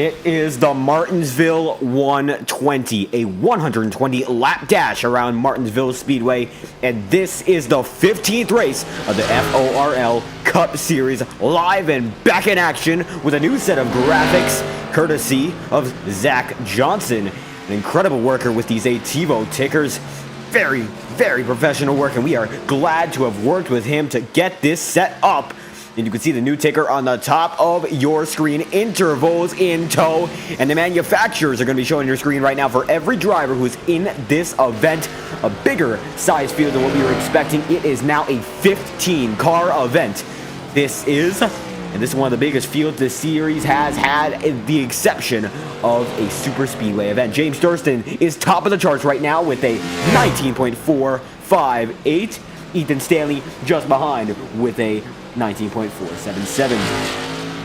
It is the Martinsville 120, a 120 lap dash around Martinsville Speedway, and this is the 15th race of the FORL Cup Series, live and back in action with a new set of graphics courtesy of Zach Johnson, an incredible worker with these ATIVO tickers. Very, very professional work, and we are glad to have worked with him to get this set up. And you can see the new ticker on the top of your screen, intervals in tow, and the manufacturers are going to be showing your screen right now for every driver who's in this event. A bigger size field than what we were expecting. It is now a 15-car event. This is one of the biggest fields this series has had, the exception of a superspeedway event. James Thurston is top of the charts right now with a 19.458. Ethan Stanley just behind with a 19.477.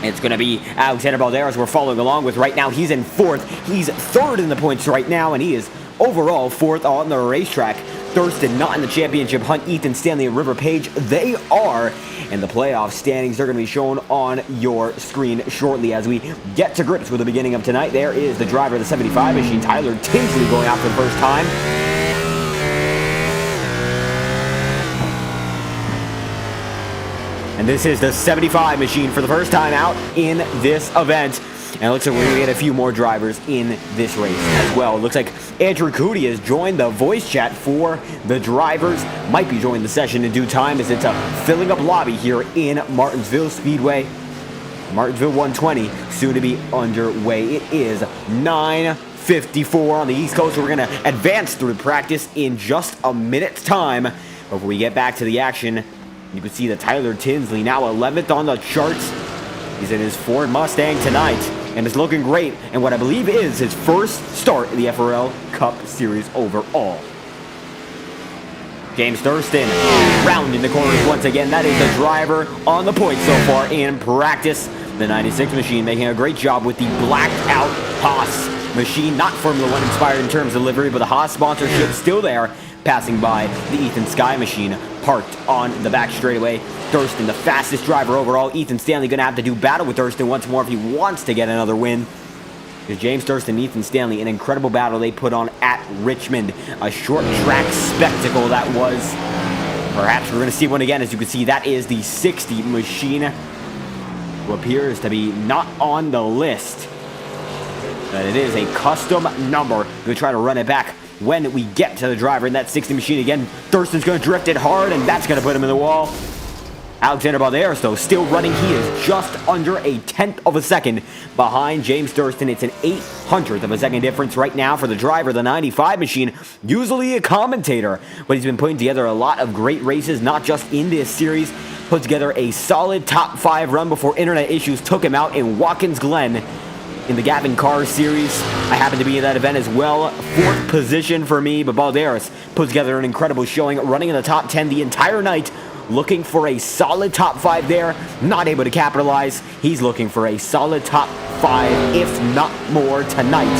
It's going to be Alexander Balderas we're following along with right now. He's in fourth. He's third in the points right now, and he is overall fourth on the racetrack. Thurston not in the championship hunt. Ethan Stanley and River Page, they are. And the playoff standings are going to be shown on your screen shortly as we get to grips with the beginning of tonight. There is the driver of the 75 machine, Tyler Tinsley, going out for the first time. And this is the 75 machine for the first time out in this event. And it looks like we're going to get a few more drivers in this race as well. It looks like Andrew Cootie has joined the voice chat for the drivers. Might be joining the session in due time as it's a filling up lobby here in Martinsville Speedway. Martinsville 120 soon to be underway. It is 9:54 on the East Coast. So we're going to advance through practice in just a minute's time before we get back to the action. You can see that Tyler Tinsley now 11th on the charts. He's in his Ford Mustang tonight, and it's looking great, and what I believe is his first start in the FORL Cup Series overall. James Thurston rounding the corners once again. That is the driver on the point so far in practice. The 96 machine making a great job with the blacked out Haas machine. Not Formula One inspired in terms of delivery, but the Haas sponsorship still there. Passing by the Ethan Sky machine parked on the back straightaway. Thurston, the fastest driver overall. Ethan Stanley going to have to do battle with Thurston once more if he wants to get another win. There's James Thurston and Ethan Stanley, an incredible battle they put on at Richmond. A short track spectacle that was. Perhaps we're going to see one again. As you can see, that is the 60 machine, who appears to be not on the list. But it is a custom number. We'll try to run it back when we get to the driver in that 60 machine again. Thurston's going to drift it hard, and that's going to put him in the wall. Alexander Balderas, though, still running. He is just under a 10th of a second behind James Thurston. It's an 800th of a second difference right now for the driver, the 95 machine. Usually a commentator, but he's been putting together a lot of great races, not just in this series. Put together a solid top 5 run before internet issues took him out in Watkins Glen in the Gavin Carr Series. I happened to be in that event as well. 4th position for me, but Balderas put together an incredible showing, running in the top 10 the entire night, looking for a solid top 5 there. Not able to capitalize. He's looking for a solid top 5, if not more, tonight.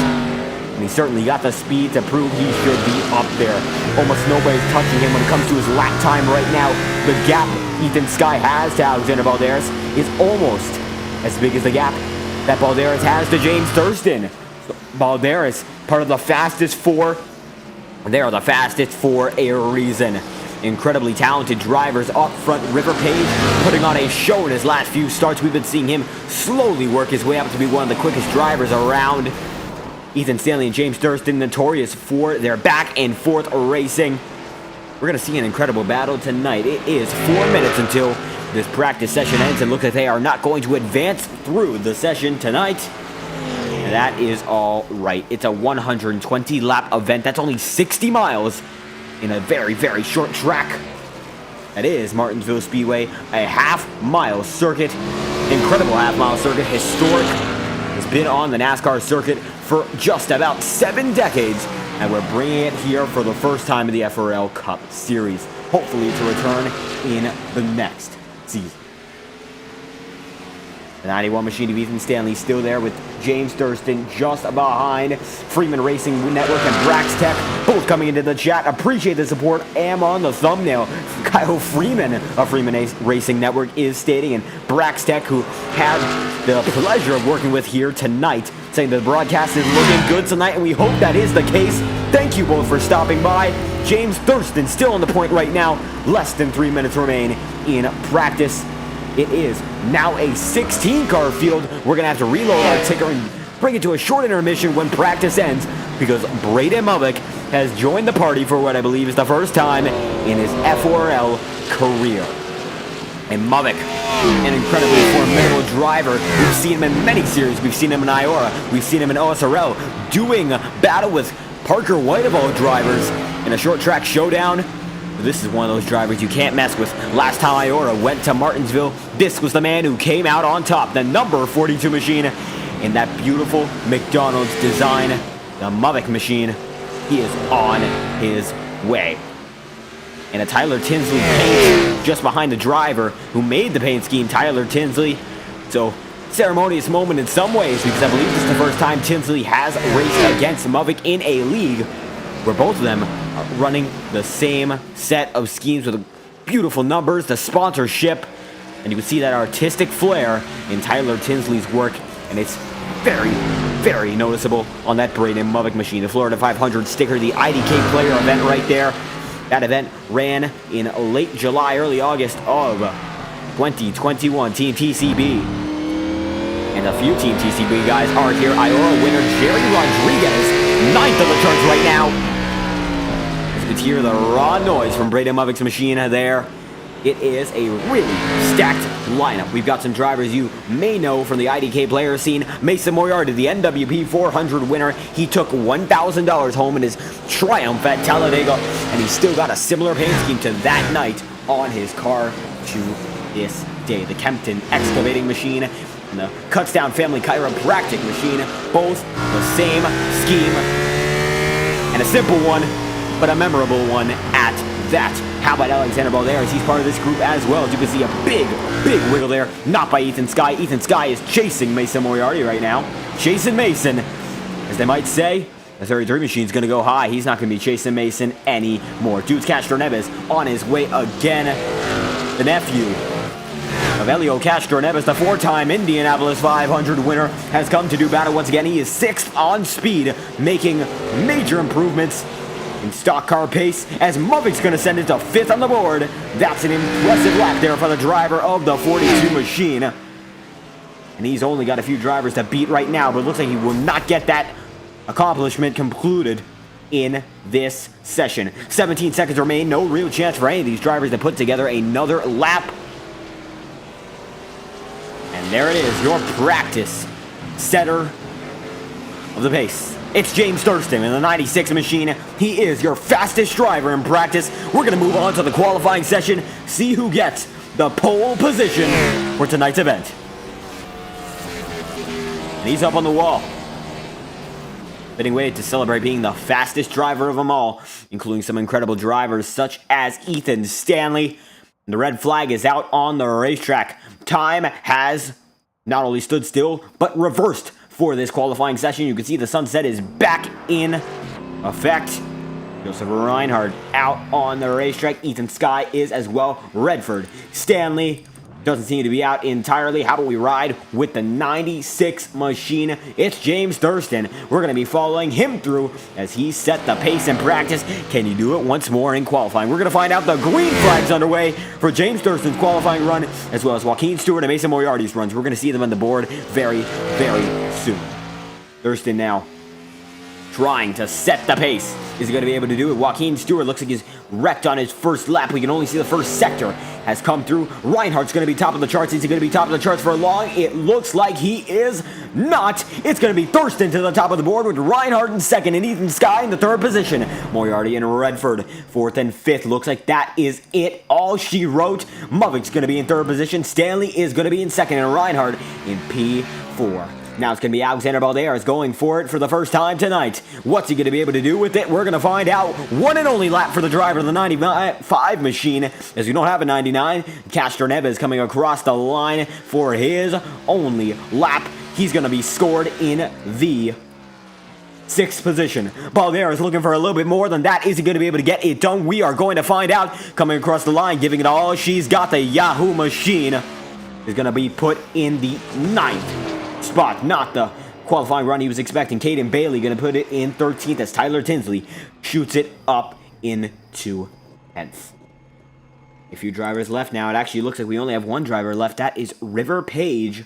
And he certainly got the speed to prove he should be up there. Almost nobody's touching him when it comes to his lap time right now. The gap Ethan Sky has to Alexander Balderas is almost as big as the gap that Balderas has to James Thurston. Balderas, part of the fastest 4. They are the fastest for a reason. Incredibly talented drivers up front. River Page putting on a show in his last few starts. We've been seeing him slowly work his way up to be one of the quickest drivers around. Ethan Stanley and James Thurston notorious for their back and forth racing. We're going to see an incredible battle tonight. It is 4 minutes until this practice session ends, and looks like they are not going to advance through the session tonight. And that is all right. It's a 120 lap event. That's only 60 miles in a very, very short track. That is Martinsville Speedway, a half-mile circuit. Incredible half-mile circuit. Historic. Has been on the NASCAR circuit for just about 7 decades. And we're bringing it here for the first time in the FORL Cup Series. Hopefully to return in the next season. The 91 machine of Ethan Stanley still there with James Thurston just behind. Freeman Racing Network and Brax Tech both coming into the chat. Appreciate the support. Am on the thumbnail. Kyle Freeman of Freeman Racing Network is stating, and Brax Tech, who had the pleasure of working with here tonight, saying the broadcast is looking good tonight, and we hope that is the case. Thank you both for stopping by. James Thurston still on the point right now. Less than 3 minutes remain in practice. It is now a 16-car field. We're going to have to reload our ticker and bring it to a short intermission when practice ends, because Braden Movick has joined the party for what I believe is the first time in his FORL career. And Movick, an incredibly formidable driver. We've seen him in many series. We've seen him in IORA. We've seen him in OSRL doing battle with Parker White of all drivers in a short track showdown. This is one of those drivers you can't mess with. Last time IORA went to Martinsville, this was the man who came out on top, the number 42 machine in that beautiful McDonald's design, the Movick machine. He is on his way. And a Tyler Tinsley paint just behind the driver who made the paint scheme, Tyler Tinsley. So, ceremonious moment in some ways, because I believe this is the first time Tinsley has raced against Movick in a league where both of them are running the same set of schemes with beautiful numbers, the sponsorship, and you can see that artistic flair in Tyler Tinsley's work, and it's very, very noticeable on that Braden Movick machine. The Florida 500 sticker, the IDK player event right there. That event ran in late July, early August of 2021. Team TCB. And a few Team TCB guys are here. IORA winner Jerry Rodriguez, 9th on the charts right now. As you can hear the raw noise from Braden Movick's machine there. It is a really stacked lineup. We've got some drivers you may know from the IDK player scene. Mason Moriarty, the NWP 400 winner. He took $1,000 home in his triumph at Talladega, and he's still got a similar paint scheme to that night on his car to this day. The Kempton excavating machine and the Cuts-Down Family chiropractic machine, both the same scheme, and a simple one, but a memorable one at that. How about Alexander Balderas? He's part of this group as well. As you can see, a big wiggle there. Not by Ethan Skye. Ethan Skye is chasing Mason Moriarty right now. Chasing Mason. As they might say, the 33 machine's going to go high. He's not going to be chasing Mason anymore. Dudes Castro Neves on his way again. The nephew of Elio Castro Neves, the 4-time Indianapolis 500 winner, has come to do battle once again. He is 6th on speed, making major improvements in stock car pace, as Movick's going to send it to 5th on the board. That's an impressive lap there for the driver of the 42 machine. And he's only got a few drivers to beat right now, but it looks like he will not get that accomplishment concluded in this session. 17 seconds remain. No real chance for any of these drivers to put together another lap. And there it is, your practice setter of the pace. It's James Thurston in the 96 machine. He is your fastest driver in practice. We're going to move on to the qualifying session, see who gets the pole position for tonight's event. And he's up on the wall. Fitting way to celebrate being the fastest driver of them all, including some incredible drivers such as Ethan Stanley. The red flag is out on the racetrack. Time has not only stood still, but reversed for this qualifying session. You can see the sunset is back in effect. Joseph Reinhardt out on the racetrack. Ethan Skye is as well. Redford Stanley doesn't seem to be out entirely. How about we ride with the 96 machine? It's James Thurston. We're going to be following him through as he set the pace in practice. Can he do it once more in qualifying? We're going to find out. The green flag's underway for James Thurston's qualifying run, as well as Joaquin Stewart and Mason Moriarty's runs. We're going to see them on the board very, very soon. Thurston now trying to set the pace. Is he going to be able to do it? Joaquin Stewart looks like he's wrecked on his first lap. We can only see the first sector has come through. Reinhardt's going to be top of the charts. Is he going to be top of the charts for long? It looks like he is not. It's going to be Thurston to the top of the board with Reinhardt in second and Ethan Skye in the third position. Moriarty and Redford 4th and 5th. Looks like that is it. All she wrote. Movick's going to be in third position. Stanley is going to be in second and Reinhardt in P4. Now it's going to be Alexander Balderas going for it for the first time tonight. What's he going to be able to do with it? We're going to find out. One and only lap for the driver of the 95 machine, as we don't have a 99. Castro Neves coming across the line for his only lap. He's going to be scored in the 6th position. Balderas looking for a little bit more than that. Is he going to be able to get it done? We are going to find out. Coming across the line, giving it all she's got. The Yahoo machine is going to be put in the 9th spot, not the qualifying run he was expecting. Caden Bailey going to put it in 13th as Tyler Tinsley shoots it up into 10th. A few drivers left now. It actually looks like we only have one driver left. That is River Page.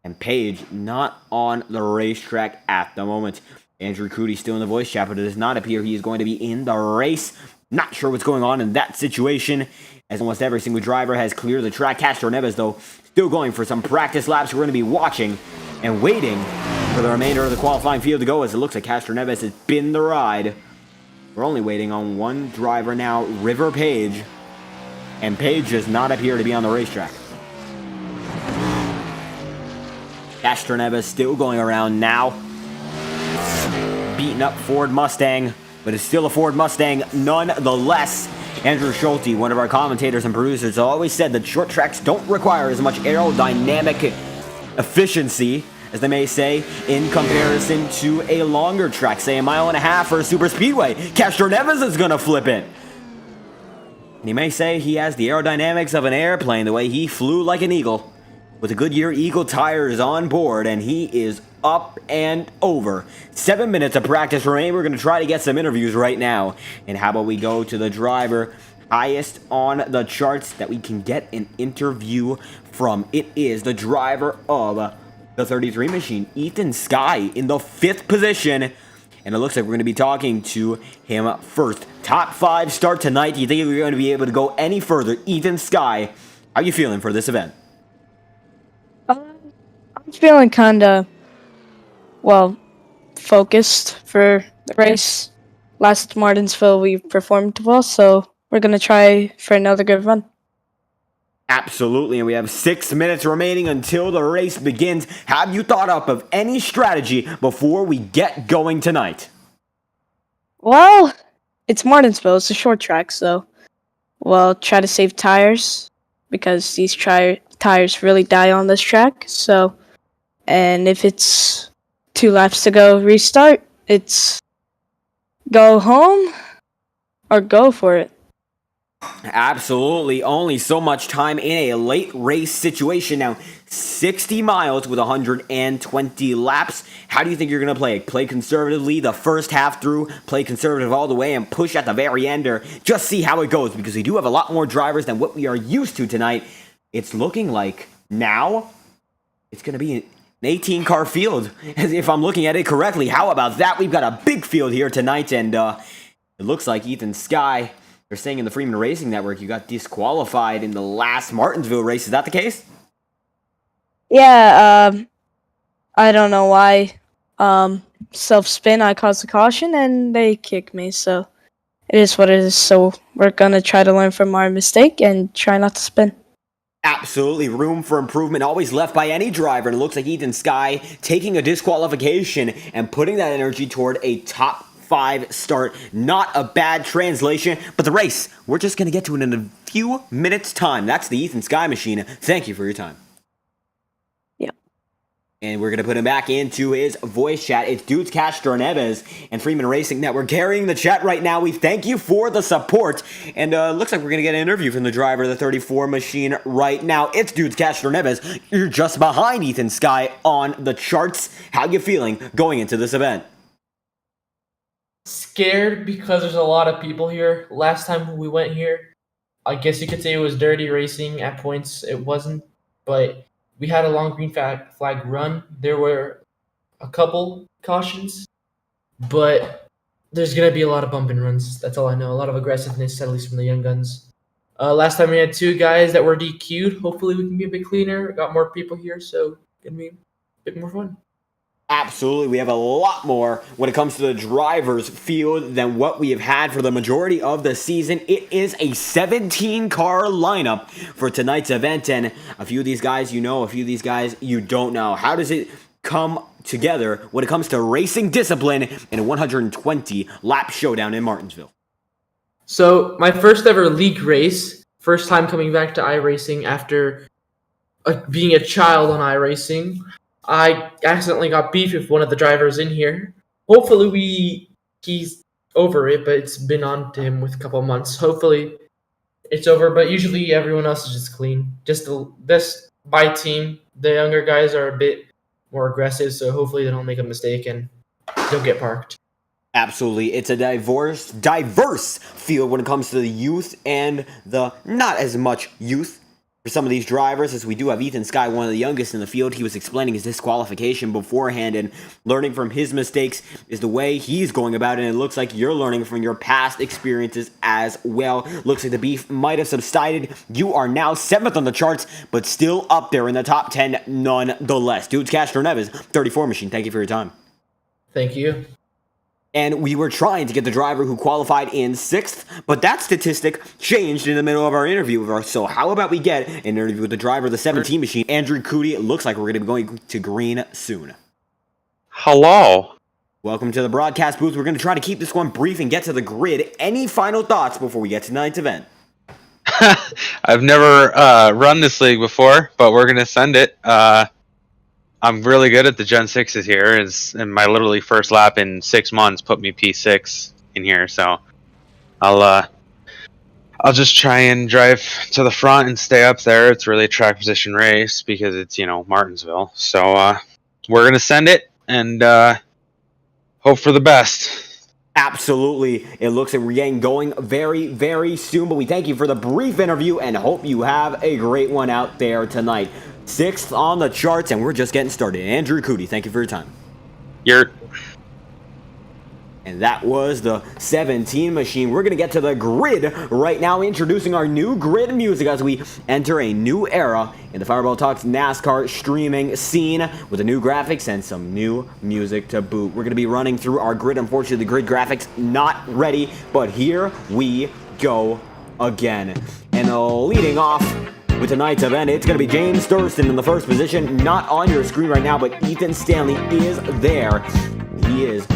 And Page not on the racetrack at the moment. Andrew Crudy still in the voice chat, but it does not appear he is going to be in the race. Not sure what's going on in that situation, as almost every single driver has cleared the track. Castro Neves, though, still going for some practice laps. We're going to be watching and waiting for the remainder of the qualifying field to go, as it looks like Castro Neves has been the ride. We're only waiting on one driver now, River Page, and Page does not appear to be on the racetrack. Castro Neves still going around now. Beating up Ford Mustang, but it's still a Ford Mustang nonetheless. Andrew Schulte, one of our commentators and producers, always said that short tracks don't require as much aerodynamic efficiency, as they may say, in comparison to a longer track, say a 1.5 miles or a super speedway. Castro Neves is going to flip it. And he may say he has the aerodynamics of an airplane, the way he flew like an eagle, with the Goodyear Eagle tires on board, and he is up and over. 7 minutes of practice remain. We're going to try to get some interviews right now. And how about we go to the driver highest on the charts that we can get an interview from? It is the driver of the 33 machine, Ethan Skye, in the 5th position. And it looks like we're going to be talking to him first. Top 5 start tonight. Do you think we're going to be able to go any further? Ethan Skye, how are you feeling for this event? I'm feeling kind of, focused for the race. Last Martinsville, we performed well, so we're going to try for another good run. Absolutely, and we have 6 minutes remaining until the race begins. Have you thought up of any strategy before we get going tonight? Well, it's Martinsville. It's a short track, so we'll try to save tires because these tires really die on this track. So, and if it's 2 laps to go restart, it's go home or go for it. Absolutely. Only so much time in a late race situation. Now, 60 miles with 120 laps. How do you think you're going to play? Play conservatively the first half through, play conservative all the way, and push at the very end, or just see how it goes? Because we do have a lot more drivers than what we are used to tonight. It's looking like now it's going to be an 18-car field, as if I'm looking at it correctly. How about that? We've got a big field here tonight, and it looks like Ethan Skye, they're saying in the Freeman Racing Network, you got disqualified in the last Martinsville race. Is that the case? Yeah, I don't know why. Self-spin, I caused a caution, and they kicked me, so it is what it is. So we're going to try to learn from our mistake and try not to spin. Absolutely. Room for improvement always left by any driver, and it looks like Ethan Skye taking a disqualification and putting that energy toward a top 5 start. Not a bad translation, but the race, we're just going to get to it in a few minutes' time. That's the Ethan Skye machine. Thank you for your time. Yep. And we're going to put him back into his voice chat. It's Dudes Castro Neves and Freeman Racing Network carrying the chat right now. We thank you for the support. And looks like we're going to get an interview from the driver of the 34 machine right now. It's Dudes Castro Neves. You're just behind Ethan Skye on the charts. How you feeling going into this event? Scared because there's a lot of people here. Last time we went here, I guess you could say it was dirty racing at points. It wasn't, but we had a long green flag run. There were a couple cautions, but there's going to be a lot of bump and runs. That's all I know. A lot of aggressiveness, at least from the young guns. Last time we had 2 guys that were DQ'd. Hopefully we can be a bit cleaner. Got more people here, so it's going to be a bit more fun. Absolutely. We have a lot more when it comes to the drivers' field than what we have had for the majority of the season. It is a 17-car lineup for tonight's event, and a few of these guys you know, a few of these guys you don't know. How does it come together when it comes to racing discipline in a 120-lap showdown in Martinsville? So, my first ever league race, first time coming back to iRacing after being a child on iRacing. I accidentally got beef with one of the drivers in here. Hopefully he's over it, but it's been on to him with a couple of months. Hopefully it's over, but usually everyone else is just clean. Just this my team, the younger guys are a bit more aggressive. So hopefully they don't make a mistake and don't get parked. Absolutely. It's a diverse field when it comes to the youth and the not as much youth for some of these drivers, as we do have Ethan Skye, one of the youngest in the field. He was explaining his disqualification beforehand, and learning from his mistakes is the way he's going about it, and it looks like you're learning from your past experiences as well. Looks like the beef might have subsided. You are now 7th on the charts, but still up there in the top 10 nonetheless. Dudes, Castro Neves, 34 Machine, thank you for your time. Thank you. And we were trying to get the driver who qualified in 6th, but that statistic changed in the middle of our interview. So how about we get an interview with the driver of the 17 machine, Andrew Cootie. It looks like we're going to be going to green soon. Hello. Welcome to the broadcast booth. We're going to try to keep this one brief and get to the grid. Any final thoughts before we get to tonight's event? I've never run this league before, but we're going to send it. I'm really good at the Gen 6s here. And my literally first lap in 6 months put me P6 in here. So I'll just try and drive to the front and stay up there. It's really a track position race because it's, Martinsville. So we're going to send it and hope for the best. Absolutely. It looks like we're getting going very, very soon, but we thank you for the brief interview and hope you have a great one out there tonight. 6th on the charts, and we're just getting started. Andrew Cootie, thank you for your time. And that was the 17 machine. We're going to get to the grid right now, introducing our new grid music as we enter a new era in the Fireball Talks NASCAR streaming scene with the new graphics and some new music to boot. We're going to be running through our grid. Unfortunately, the grid graphics not ready, but here we go again. And leading off with tonight's event, it's going to be James Thurston in the first position. Not on your screen right now, but Ethan Stanley is there. He is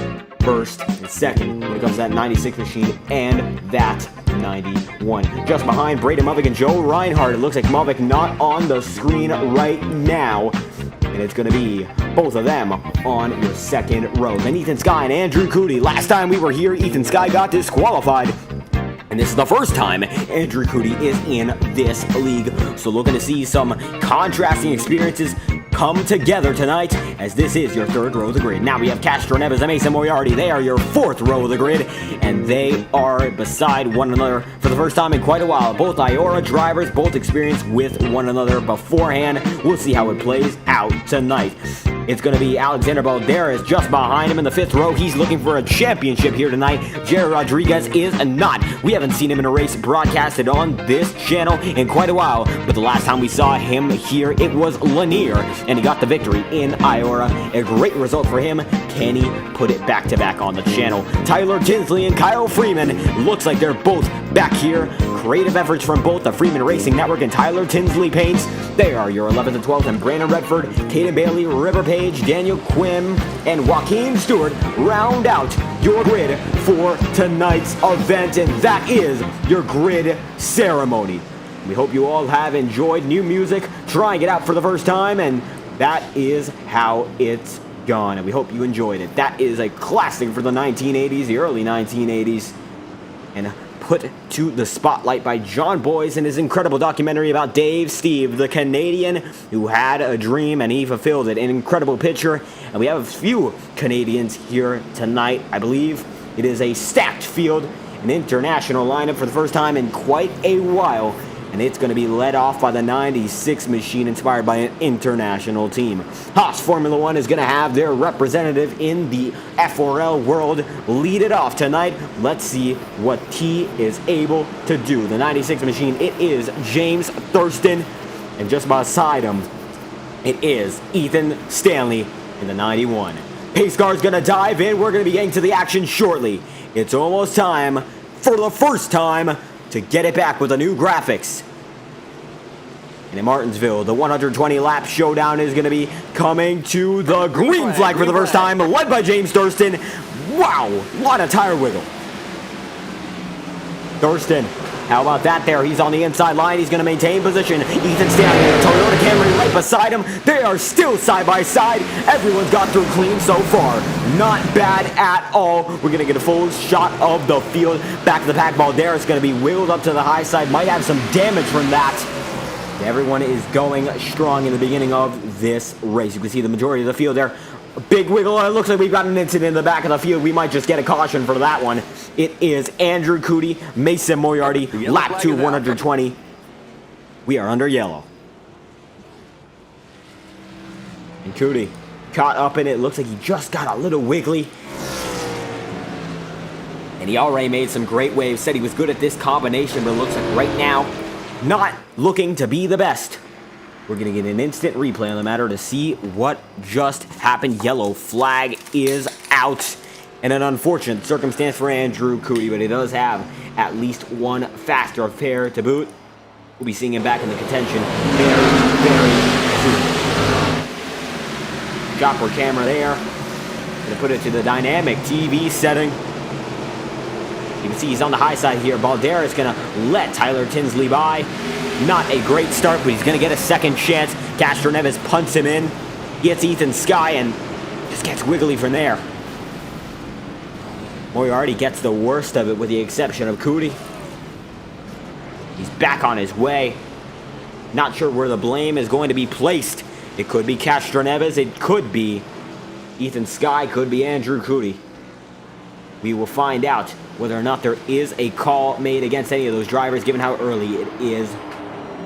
first and second when it comes to that 96 machine and that 91. Just behind Braden Movick and Joe Reinhardt. It looks like Movick not on the screen right now. And it's going to be both of them on your second row. Then Ethan Skye and Andrew Cootie. Last time we were here, Ethan Skye got disqualified. And this is the first time Andrew Cootie is in this league. So looking to see some contrasting experiences come together tonight, as this is your third row of the grid. Now we have Castro Neves and Mason Moriarty. They are your fourth row of the grid, and they are beside one another for the first time in quite a while. Both IORA drivers, both experienced with one another beforehand. We'll see how it plays out tonight. It's going to be Alexander Balderas just behind him in the fifth row. He's looking for a championship here tonight. Jerry Rodriguez is not. We haven't seen him in a race broadcasted on this channel in quite a while, but the last time we saw him here, it was Lanier, and he got the victory in IORA. A great result for him. Can he put it back-to-back on the channel? Tyler Tinsley and Kyle Freeman. Looks like they're both back here. Creative efforts from both the Freeman Racing Network and Tyler Tinsley Paints. They are your 11th and 12th, and Brandon Redford, Caden Bailey, River Page, Daniel Quim, and Joaquin Stewart round out your grid for tonight's event, and that is your grid ceremony. We hope you all have enjoyed new music, trying it out for the first time, and that is how it's gone, and we hope you enjoyed it. That is a classic for the 1980s, the early 1980s, and put to the spotlight by John Boyce in his incredible documentary about Dave Steve, the Canadian who had a dream and he fulfilled it. An incredible picture, and we have a few Canadians here tonight. I believe it is a stacked field, an international lineup for the first time in quite a while, and it's going to be led off by the 96 machine, inspired by an international team. Haas Formula One is going to have their representative in the FORL world lead it off tonight. Let's see what he is able to do. The 96 machine, it is James Thurston, and just beside him, it is Ethan Stanley in the 91. Pace car's going to dive in. We're going to be getting to the action shortly. It's almost time, for the first time, to get it back with the new graphics. And in Martinsville, the 120-lap showdown is going to be coming to the green flag for the first time, led by James Thurston. Wow, a lot of tire wiggle. Thurston, how about that there? He's on the inside line. He's going to maintain position. Ethan Stanley and Toyota Camry right beside him. They are still side by side. Everyone's got through clean so far. Not bad at all. We're going to get a full shot of the field. Back of the pack, Balderas is going to be wheeled up to the high side. Might have some damage from that. Everyone is going strong in the beginning of this race. You can see the majority of the field there. A big wiggle, and it looks like we've got an incident in the back of the field. We might just get a caution for that one. It is Andrew Cootie, Mason Moriarty, lap 2 of 120. We are under yellow. And Cootie caught up in it. Looks like he just got a little wiggly. And he already made some great waves. Said he was good at this combination, but it looks like right now, not looking to be the best. We're going to get an instant replay on the matter to see what just happened. Yellow flag is out. And an unfortunate circumstance for Andrew Cootie, but he does have at least one faster affair to boot. We'll be seeing him back in the contention very, very soon. Chopper camera there. Going to put it to the dynamic TV setting. You can see he's on the high side here. Balderas is going to let Tyler Tinsley by. Not a great start, but he's going to get a second chance. Castro Neves punts him in. Gets Ethan Sky and just gets wiggly from there. Moriarty gets the worst of it with the exception of Cootie. He's back on his way. Not sure where the blame is going to be placed. It could be Castro Neves. It could be Ethan Sky. Could be Andrew Cootie. We will find out whether or not there is a call made against any of those drivers, given how early it is.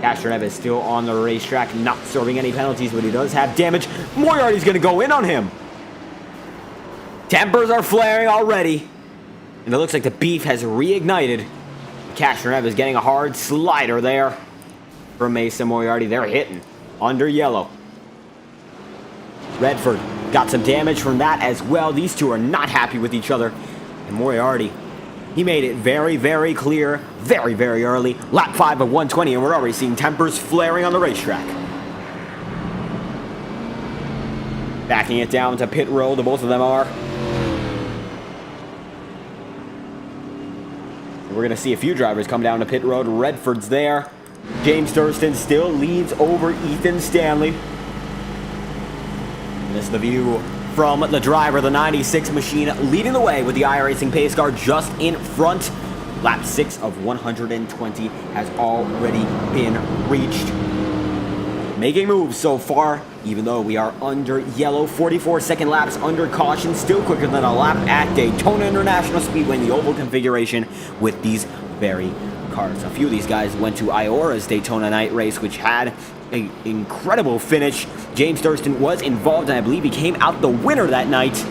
Castro Neves still on the racetrack, not serving any penalties, but he does have damage. Moriarty's going to go in on him. Tempers are flaring already. And it looks like the beef has reignited. Castro Neves getting a hard slider there from Mason Moriarty. They're hitting under yellow. Redford got some damage from that as well. These two are not happy with each other. And Moriarty, he made it very, very clear, very, very early. Lap 5 of 120, and we're already seeing tempers flaring on the racetrack. Backing it down to pit road, the both of them are. And we're going to see a few drivers come down to pit road. Redford's there. James Thurston still leads over Ethan Stanley. And this is the view from the driver, the 96 machine, leading the way with the iRacing pace car just in front. Lap 6 of 120 has already been reached. Making moves so far, even though we are under yellow. 44-second laps under caution, still quicker than a lap at Daytona International Speedway in the oval configuration with these very cars. A few of these guys went to IORA's Daytona Night Race, which had an incredible finish. James Thurston was involved, and I believe he came out the winner that night.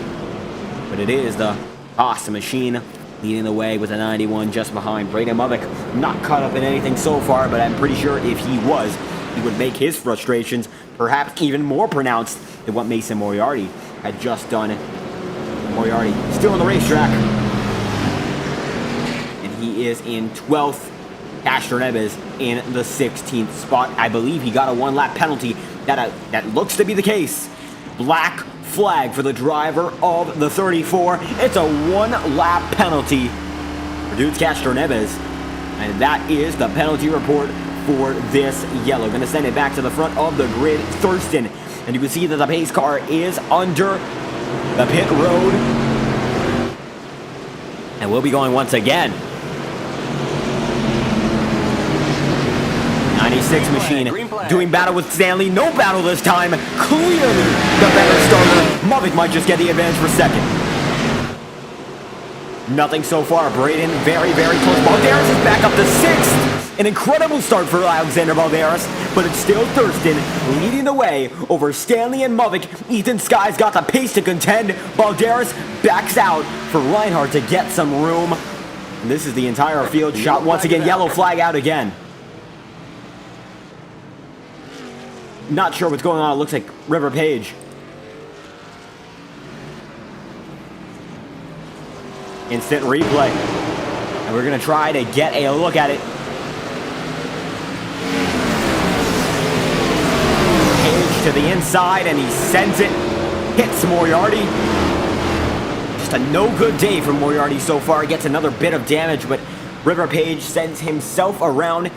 But it is the Haas machine leading the way with a 91 just behind. Braden Movick not caught up in anything so far, but I'm pretty sure if he was, he would make his frustrations perhaps even more pronounced than what Mason Moriarty had just done. Moriarty still on the racetrack. And he is in 12th. Castro Neves in the 16th spot. I believe he got a one-lap penalty. That looks to be the case. Black flag for the driver of the 34. It's a one-lap penalty for Dudes Castro Neves. And that is the penalty report for this yellow. Going to send it back to the front of the grid. Thurston. And you can see that the pace car is under the pit road. And we'll be going once again. 96 machine doing battle with Stanley. No battle this time. Clearly the better starter. Movick might just get the advantage for second. Nothing so far. Braden very, very close. Balderas is back up to 6th. An incredible start for Alexander Balderas, but it's still Thurston leading the way over Stanley and Movick. Ethan Sky's got the pace to contend. Balderas backs out for Reinhardt to get some room. And this is the entire field shot once again. Yellow flag out again. Not sure what's going on. It looks like River Page. Instant replay. And we're going to try to get a look at it. Page to the inside, and he sends it. Hits Moriarty. Just a no-good day for Moriarty so far. He gets another bit of damage, but River Page sends himself around.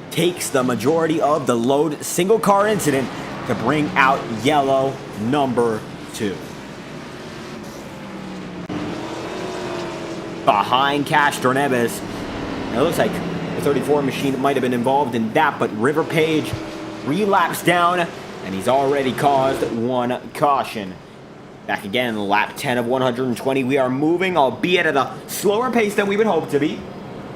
Takes the majority of the load. Single car incident to bring out yellow number 2. Behind Castro Neves. It looks like the 34 machine might have been involved in that, but River Page 3 laps down, and he's already caused 1 caution. Back again, lap 10 of 120. We are moving, albeit at a slower pace than we would hope to be.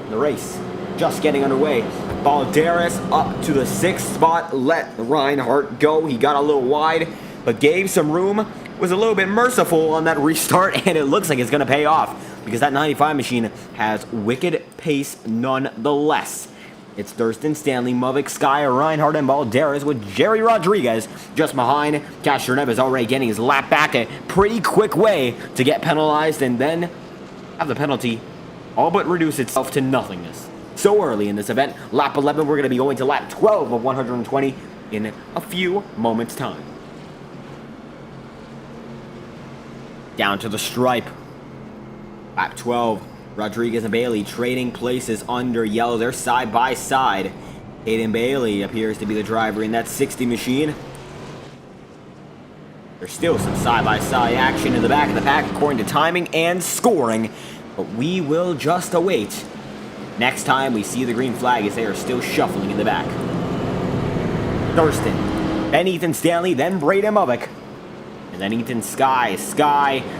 The race just getting underway. Balderas up to the 6th spot. Let Reinhardt go. He got a little wide, but gave some room. Was a little bit merciful on that restart, and it looks like it's going to pay off because that 95 machine has wicked pace nonetheless. It's Thurston, Stanley, Movic, Sky, Reinhardt, and Balderas with Jerry Rodriguez just behind. Castronev is already getting his lap back a pretty quick way to get penalized and then have the penalty all but reduce itself to nothingness. So early in this event, lap 11, we're going to be going to lap 12 of 120 in a few moments' time. Down to the stripe. Lap 12. Rodriguez and Bailey trading places under yellow. They're side by side. Aiden Bailey appears to be the driver in that 60 machine. There's still some side-by-side action in the back of the pack according to timing and scoring, but we will just await next time we see the green flag as they are still shuffling in the back. Thurston, then Ethan Stanley, then Braden Movic. And then Ethan Sky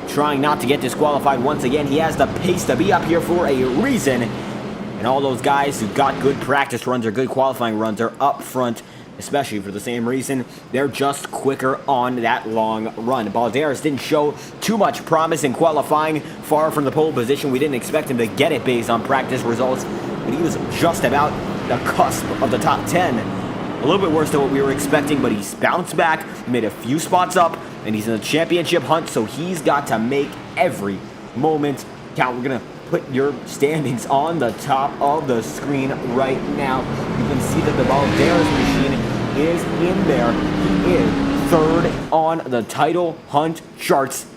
trying not to get disqualified once again. He has the pace to be up here for a reason. And all those guys who got good practice runs or good qualifying runs are up front, especially for the same reason. They're just quicker on that long run. Balderas didn't show too much promise in qualifying, far from the pole position. We didn't expect him to get it based on practice results, but he was just about the cusp of the top 10. A little bit worse than what we were expecting, but he's bounced back, made a few spots up, and he's in the championship hunt, so he's got to make every moment count. We're going to put your standings on the top of the screen right now. You can see that the Balderas machine is in there. He is third on the title hunt charts,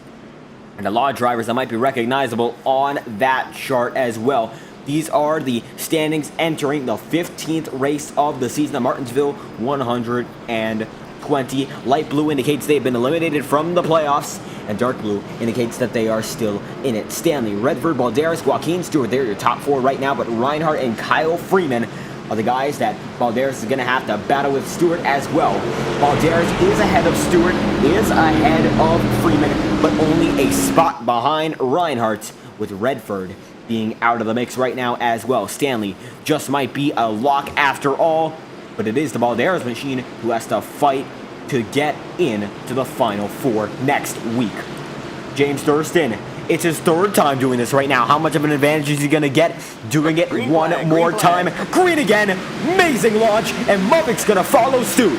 and a lot of drivers that might be recognizable on that chart as well. These are the standings entering the 15th race of the season, the Martinsville 120. Light blue indicates they've been eliminated from the playoffs, and dark blue indicates that they are still in it. Stanley, Redford, Balderas, Joaquin Stewart, they're your top 4 right now, but Reinhardt and Kyle Freeman are the guys that Balderas is going to have to battle with Stewart as well. Balderas is ahead of Stewart, is ahead of Freeman, but only a spot behind Reinhardt, with Redford being out of the mix right now as well. Stanley just might be a lock after all, but it is the Balderas machine who has to fight to get in to the Final 4 next week. James Thurston, it's his 3rd time doing this right now. How much of an advantage is he going to get doing it one more time? Green again, amazing launch, and Movic's going to follow suit.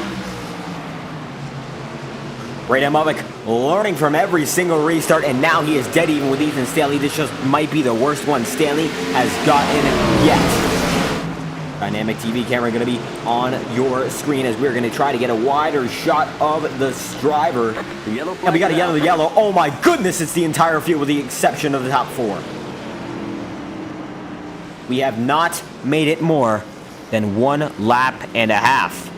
Braden Movic learning from every single restart, and now he is dead even with Ethan Stanley. This just might be the worst one Stanley has gotten yet. Dynamic TV camera going to be on your screen as we're going to try to get a wider shot of the driver. And we got a yellow. Oh my goodness, it's the entire field with the exception of the top 4. We have not made it more than 1 lap and a half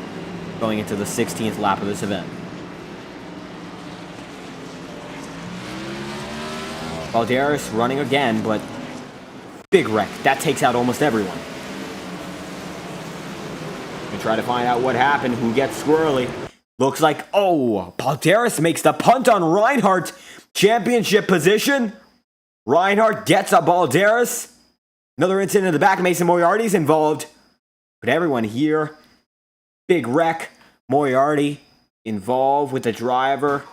going into the 16th lap of this event. Balderas running again, but big wreck. That takes out almost everyone. We try to find out what happened, who gets squirrely. Looks like, oh, Balderas makes the punt on Reinhardt. Championship position. Reinhardt gets a Balderas. Another incident in the back. Mason Moriarty's involved. But everyone here, big wreck. Moriarty involved with the driver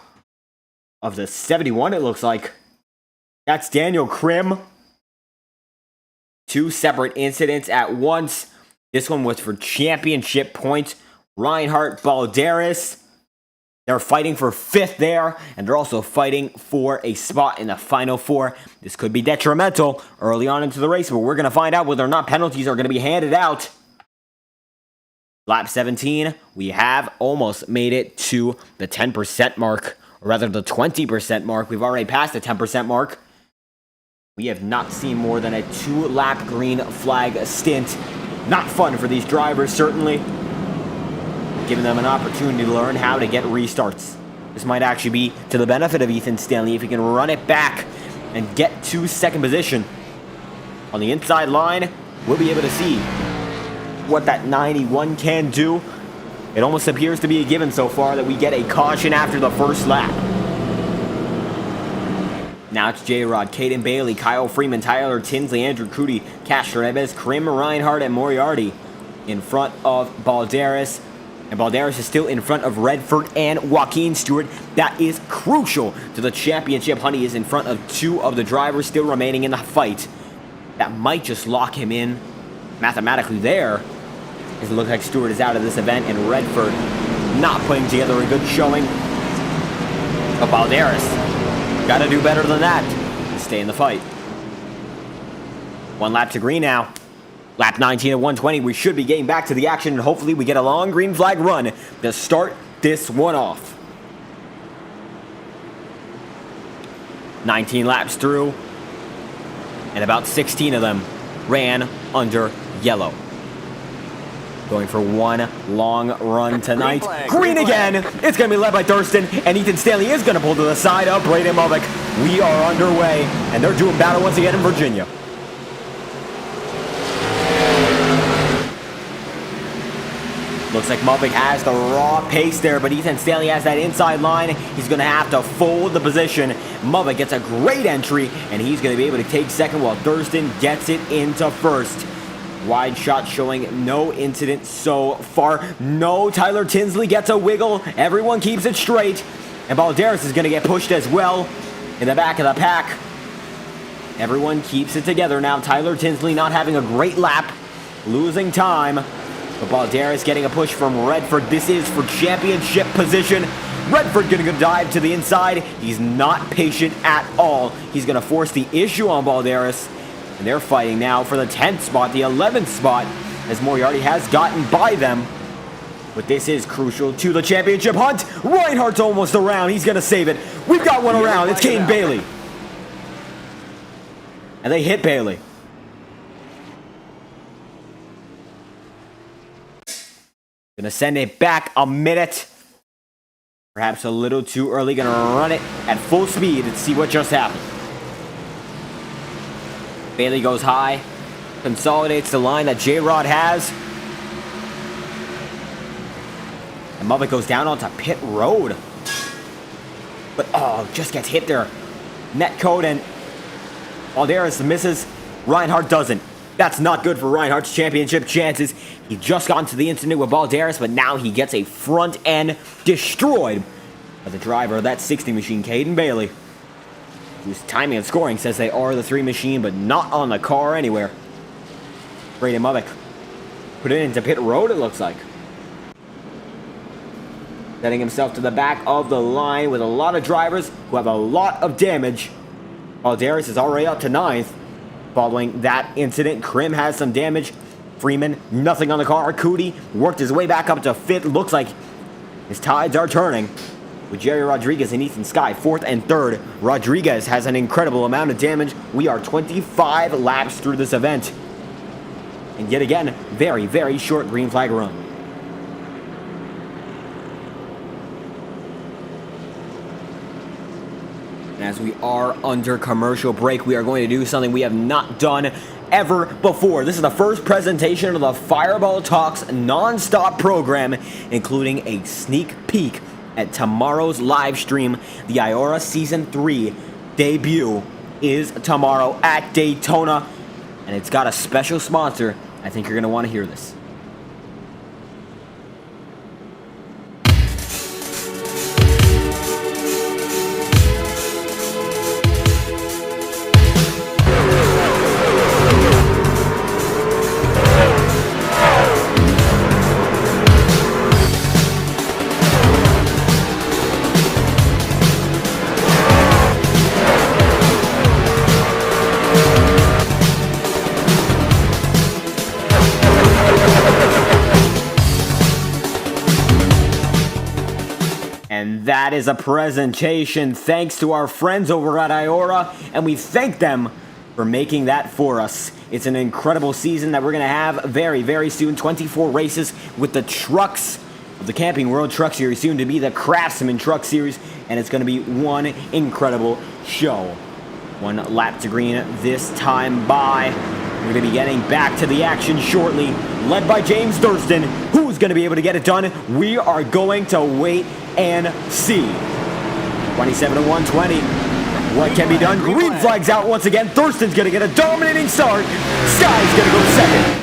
of the 71, it looks like. That's Daniel Krim. 2 separate incidents at once. This one was for championship points. Reinhardt, Balderas. They're fighting for 5th there, and they're also fighting for a spot in the Final 4. This could be detrimental early on into the race, but we're going to find out whether or not penalties are going to be handed out. Lap 17, we have almost made it to the 10% mark, or rather the 20% mark. We've already passed the 10% mark. We have not seen more than a 2-lap green flag stint. Not fun for these drivers, certainly. Giving them an opportunity to learn how to get restarts. This might actually be to the benefit of Ethan Stanley if he can run it back and get to 2nd position. On the inside line, we'll be able to see what that 91 can do. It almost appears to be a given so far that we get a caution after the first lap. Now it's J-Rod, Caden Bailey, Kyle Freeman, Tyler Tinsley, Andrew Crudy, Castro Neves, Krim Reinhardt, and Moriarty in front of Balderas. And Balderas is still in front of Redford and Joaquin Stewart. That is crucial to the championship. Honey is in front of 2 of the drivers still remaining in the fight. That might just lock him in mathematically there. It looks like Stewart is out of this event, and Redford not putting together a good showing. But Balderas got to do better than that to stay in the fight. 1 lap to green now. Lap 19 at 120. We should be getting back to the action, and hopefully we get a long green flag run to start this one off. 19 laps through, and about 16 of them ran under yellow. Going for one long run tonight. Green again! It's going to be led by Thurston, and Ethan Stanley is going to pull to the side of Braden Mulvick. We are underway, and they're doing battle once again in Virginia. Looks like Mulvick has the raw pace there, but Ethan Stanley has that inside line. He's going to have to fold the position. Mulvick gets a great entry, and he's going to be able to take second while Thurston gets it into first. Wide shot showing no incident so far. No, Tyler Tinsley gets a wiggle. Everyone keeps it straight. And Balderas is going to get pushed as well in the back of the pack. Everyone keeps it together now. Tyler Tinsley not having a great lap, losing time. But Balderas getting a push from Redford. This is for championship position. Redford going to dive to the inside. He's not patient at all. He's going to force the issue on Balderas. And they're fighting now for the 10th spot, the 11th spot, as Moriarty has gotten by them. But this is crucial to the championship hunt. Reinhardt's almost around. He's going to save it. We've got one around. It's Caden Bailey. And they hit Bailey. Going to send it back a minute. Perhaps a little too early. Going to run it at full speed and see what just happened. Bailey goes high, consolidates the line that J-Rod has. And Mulvick goes down onto pit road. But, just gets hit there. Net code, and Balderas misses. Reinhardt doesn't. That's not good for Reinhardt's championship chances. He just got into the incident with Balderas, but now he gets a front end destroyed by the driver of that 60 machine, Caden Bailey, whose timing and scoring says they are the 3 machine, but not on the car anywhere. Braden Mulvick put it into pit road, it looks like. Setting himself to the back of the line with a lot of drivers who have a lot of damage. Balderas is already up to 9th. Following that incident, Krim has some damage. Freeman, nothing on the car. Cootie worked his way back up to 5th. Looks like his tides are turning. With Jerry Rodriguez and Ethan Sky 4th and 3rd. Rodriguez has an incredible amount of damage. We are 25 laps through this event. And yet again, very, very short green flag run. And as we are under commercial break, we are going to do something we have not done ever before. This is the first presentation of the Fireball Talks non-stop program, including a sneak peek at tomorrow's live stream. The IORA Season 3 debut is tomorrow at Daytona, and it's got a special sponsor. I think you're going to want to hear this. And that is a presentation thanks to our friends over at IORA, and we thank them for making that for us. It's an incredible season that we're going to have very, very soon. 24 races with the trucks of the Camping World Truck Series, soon to be the Craftsman Truck Series, and it's going to be one incredible show. 1 lap to green this time by. We're going to be getting back to the action shortly, led by James Thurston, who's going going to be able to get it done? We are going to wait and see. 27 to 120. What can be done? Green flag's out once again. Thurston's going to get a dominating start. Sky's going to go second.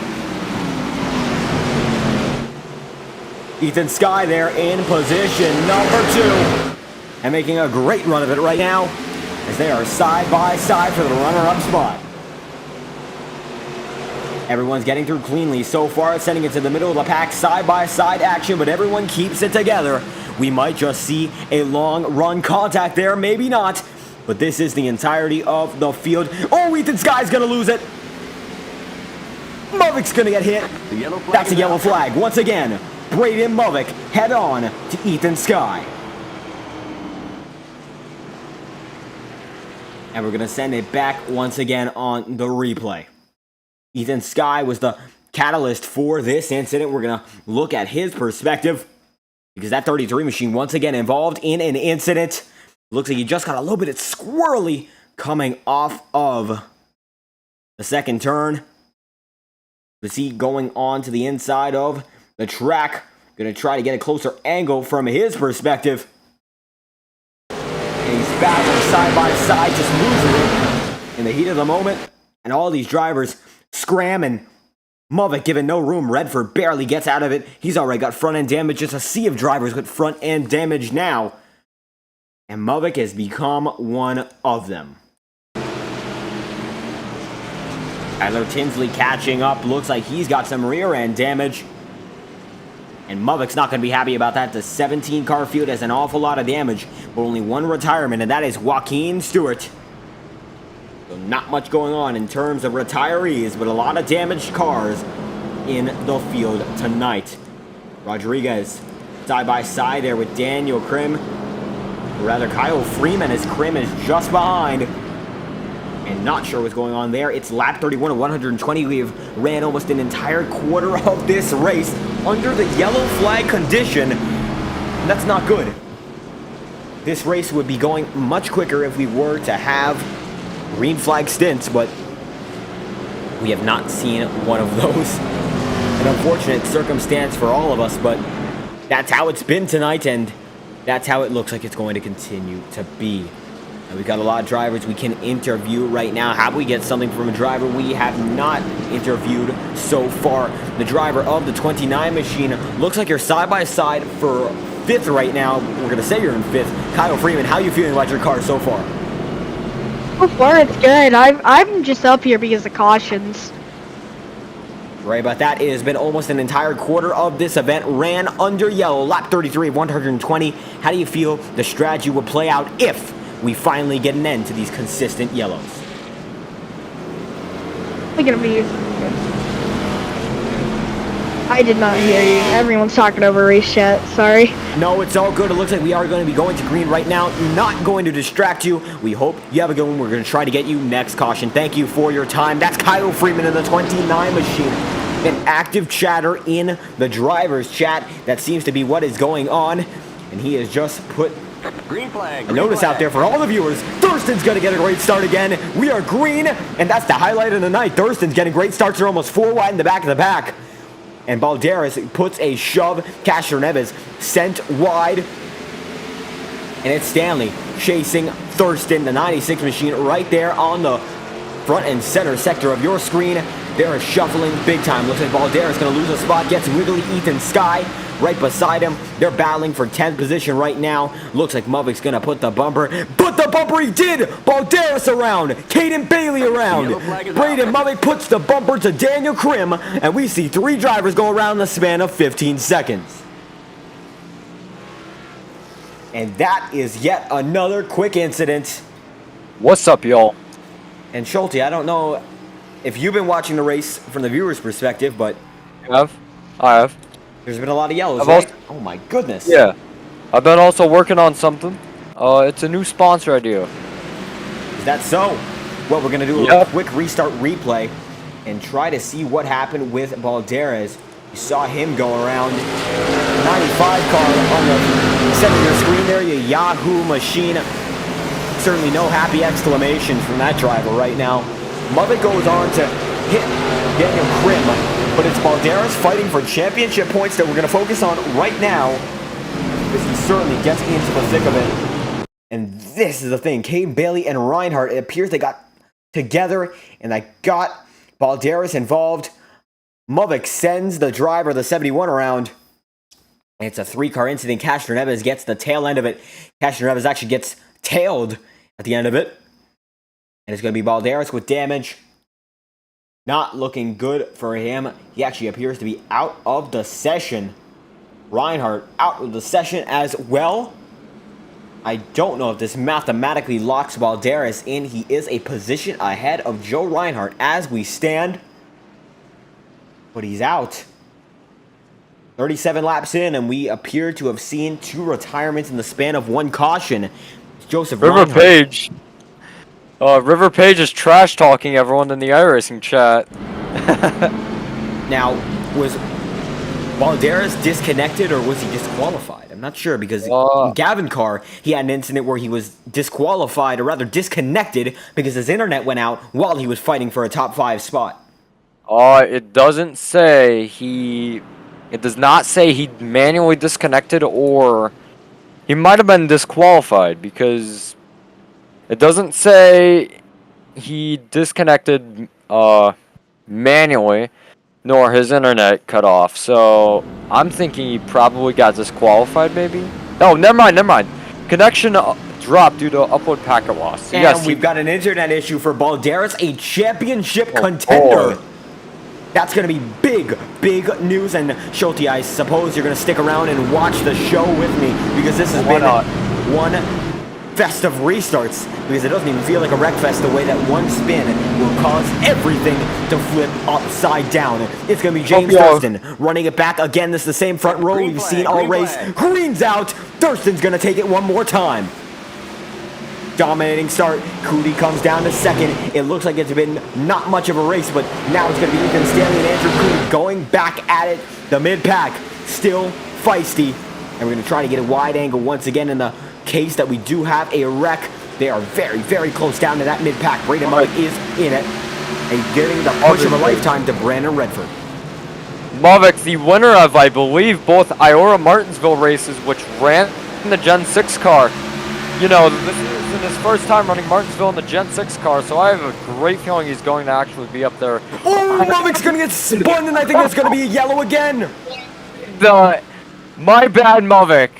Ethan Sky there in position number 2. And making a great run of it right now, as they are side by side for the runner-up spot. Everyone's getting through cleanly so far, sending it to the middle of the pack, side-by-side action, but everyone keeps it together. We might just see a long run contact there, maybe not, but this is the entirety of the field. Oh, Ethan Sky's gonna lose it. Movik's gonna get hit. That's a yellow flag. Once again, Braden Movik head on to Ethan Sky. And we're gonna send it back once again on the replay. Ethan Sky was the catalyst for this incident. We're going to look at his perspective because that 33 machine once again involved in an incident. Looks like he just got a little bit squirrely coming off of the second turn. We see going on to the inside of the track. Going to try to get a closer angle from his perspective. And he's battling side by side, just losing it in the heat of the moment. And all these drivers scram, and Movik given no room. Redford barely gets out of it. He's already got front end damage. Just a sea of drivers with front end damage now. And Movik has become one of them. Tyler Tinsley catching up. Looks like he's got some rear end damage. And Movik's not going to be happy about that. The 17-car field has an awful lot of damage, but only one retirement, and that is Joaquin Stewart. So not much going on in terms of retirees, but a lot of damaged cars in the field tonight. Rodriguez side by side there with Daniel Krim. Or rather, Kyle Freeman, as Krim is just behind. And not sure what's going on there. It's lap 31 of 120. We have ran almost an entire quarter of this race under the yellow flag condition. And that's not good. This race would be going much quicker if we were to have green flag stints, but we have not seen one of those. An unfortunate circumstance for all of us, but that's how it's been tonight, and that's how it looks like it's going to continue to be. And we've got a lot of drivers we can interview right now. Have we get something from a driver we have not interviewed so far? The driver of the 29 machine looks like you're side by side for 5th right now. We're going to say you're in 5th. Kyle Freeman, how are you feeling about your car so far? So far, it's good. I'm just up here because of cautions. Right about that. It has been almost an entire quarter of this event ran under yellow. Lap 33 of 120. How do you feel the strategy will play out if we finally get an end to these consistent yellows? It's gonna be. I did not hear you. Everyone's talking over race chat. Sorry. No, it's all good. It looks like we are going to be going to green right now. Not going to distract you. We hope you have a good one. We're going to try to get you next caution. Thank you for your time. That's Kyle Freeman in the 29 machine. An active chatter in the driver's chat. That seems to be what is going on. And he has just put green flag. a notice out there for all the viewers. Thurston's going to get a great start again. We are green, and that's the highlight of the night. Thurston's getting great starts. They're almost 4 wide in the back of the pack. And Balderas puts a shove. Castro Neves sent wide. And it's Stanley chasing Thurston, the 96 machine, right there on the front and center sector of your screen. They're shuffling big time. Looks like Balderas going to lose a spot. Gets wiggly Ethan Sky right beside him. They're battling for 10th position right now. Looks like Movik's going to put the bumper. Put the bumper, he did! Balderas around. Caden Bailey around. Braden Movik puts the bumper to Daniel Krim. And we see 3 drivers go around the span of 15 seconds. And that is yet another quick incident. What's up, y'all? And Schulte, I don't know if you've been watching the race from the viewer's perspective, but I have. there's been a lot of yellows, I've right? also- Oh my goodness. Yeah. I've been also working on something. It's a new sponsor idea. Is that so? Well, we're going to do a Yep. quick restart replay and try to see what happened with Balderas. You saw him go around. 95 car on the center of your screen there, your Yahoo machine. Certainly no happy exclamations from that driver right now. Movik goes on to hit Daniel Krim But it's Balderas fighting for championship points that we're going to focus on right now, as he certainly gets into the thick of it. And this is the thing. Caden Bailey and Reinhardt, it appears they got together, and they got Balderas involved. Muvik sends the driver the 71 around. It's a 3-car incident. Castro Neves gets the tail end of it. Castro Neves actually gets tailed at the end of it. And it's going to be Balderas with damage. Not looking good for him. He actually appears to be out of the session. Reinhardt out of the session as well. I don't know if this mathematically locks Balderas in. He is a position ahead of Joe Reinhardt as we stand. But he's out. 37 laps in, and we appear to have seen 2 retirements in the span of 1 caution. It's Joseph River Reinhardt. Page. River Page is trash talking everyone in the iRacing chat. Now, was Balderas disconnected or was he disqualified? I'm not sure, because in Gavin Carr, he had an incident where he was disqualified, or rather disconnected, because his internet went out while he was fighting for a top 5 spot. It doesn't say he... It does not say he manually disconnected, or he might have been disqualified, because it doesn't say he disconnected manually, nor his internet cut off. So I'm thinking he probably got disqualified, maybe. Oh, never mind. Connection dropped due to upload packet loss. So And yes, we've got an internet issue for Balderas, a championship contender. boy. That's going to be big news. And Schulte, I suppose you're going to stick around and watch the show with me, because this has been one fest of restarts, because it doesn't even feel like a wreck fest the way that one spin will cause everything to flip upside down. It's going to be James Thurston running it back again. This is the same front row we've seen all race. Green's out. Thurston's going to take it one more time. Dominating start. Cootie comes down to second. It looks like it's been not much of a race, but now it's going to be Ethan Stanley and Andrew Cootie going back at it. The mid-pack still feisty. And we're going to try to get a wide angle once again in the case that we do have a wreck. They are very close down to that mid-pack. Braden Muvik is in it. And giving the push of a lifetime to Brandon Redford. Muvik, the winner of, I believe, both IORA Martinsville races, which ran in the Gen 6 car. You know, this is his first time running Martinsville in the Gen 6 car, so I have a great feeling he's going to actually be up there. Oh, Muvik's going to get spun, and I think there's going to be a yellow again. My bad, Muvik.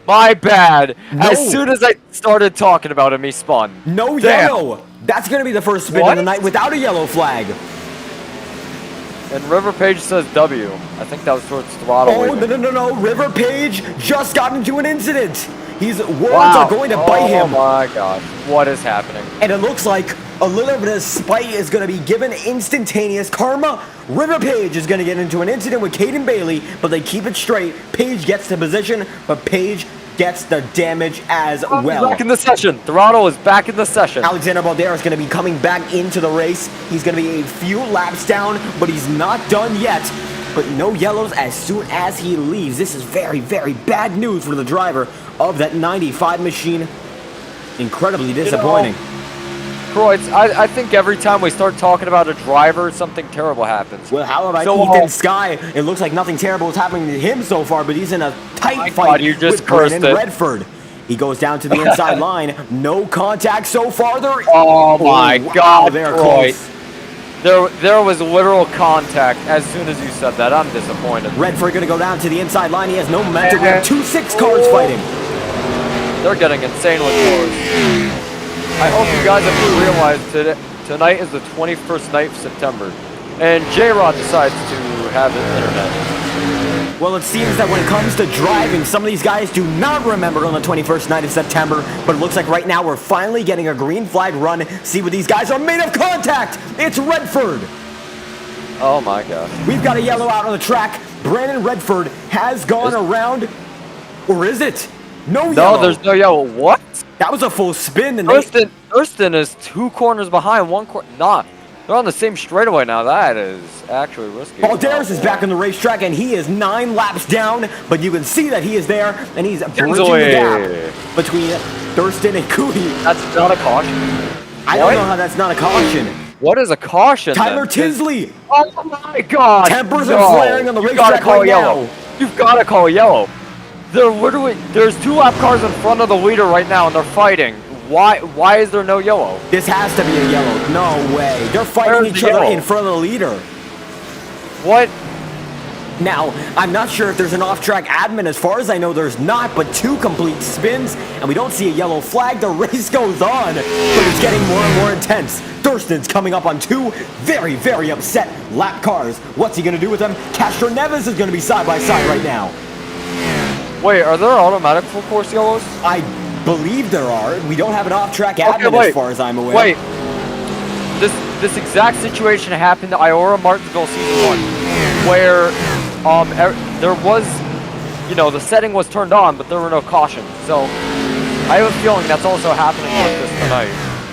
My bad. No. As soon as I started talking about him, he spun. No yellow. That's going to be the first spin of the night without a yellow flag. And River Page says W. I think that was towards throttle. Oh, no. River Page just got into an incident. His words are going to bite him. Oh my gosh. What is happening? And it looks like a little bit of spite is going to be given instantaneous karma. River Page is going to get into an incident with Caden Bailey, but they keep it straight. Page gets the position, but Page gets the damage as well. Back in the session. Throttle is back in the session. Alexander Balderas is going to be coming back into the race. He's going to be a few laps down, but he's not done yet. But no yellows as soon as he leaves. This is very bad news for the driver of that 95 machine. Incredibly disappointing. Croy, I think every time we start talking about a driver, something terrible happens. Well, how about Ethan Sky? It looks like nothing terrible is happening to him so far, but he's in a tight fight with Brandon Redford. He goes down to the inside line. No contact so far. Oh my God, they're Croy. close. There was literal contact as soon as you said that. I'm disappointed. Redford gonna go down to the inside line. He has no momentum. We have 2 6 cars fighting. They're getting insane with cars. I hope you guys have realized tonight is the 21st night of September, and J-Rod decides to have his internet. Well, it seems that when it comes to driving, some of these guys do not remember on the 21st night of September, but it looks like right now we're finally getting a green flag run. See what these guys are made of contact. It's Redford. Oh my gosh. We've got a yellow out on the track. Brandon Redford has gone around, or is it? No yellow. No, there's no yellow. What? That was a full spin. And Thurston is 2 corners behind, 1 corner. Nah, they're on the same straightaway now. That is actually risky. Balderas is back on the racetrack, and he is 9 laps down, but you can see that he is there, and he's bridging the gap between Thurston and Cootie. That's not a caution. I don't know how that's not a caution. What is a caution? Tyler then? Tinsley! Oh my God! Tempers no. are flaring on the You gotta racetrack call right yellow. now. You've got to call yellow. There's 2 lap cars in front of the leader right now, and they're fighting. Why is there no yellow? This has to be a yellow. No way. They're fighting Where's each the other yellow? in front of the leader. What? Now, I'm not sure if there's an off-track admin. As far as I know, there's not, but 2 complete spins, and we don't see a yellow flag. The race goes on, but it's getting more and more intense. Thurston's coming up on 2 very, very upset lap cars. What's he going to do with them? Castro Neves is going to be side by side right now. Wait, are there automatic full course yellows? I believe there are. We don't have an off-track admin wait. as far as I'm aware. Wait. This exact situation happened to IORA Martinsville Season 1, where there was, the setting was turned on, but there were no cautions. So I have a feeling that's also happening with this tonight.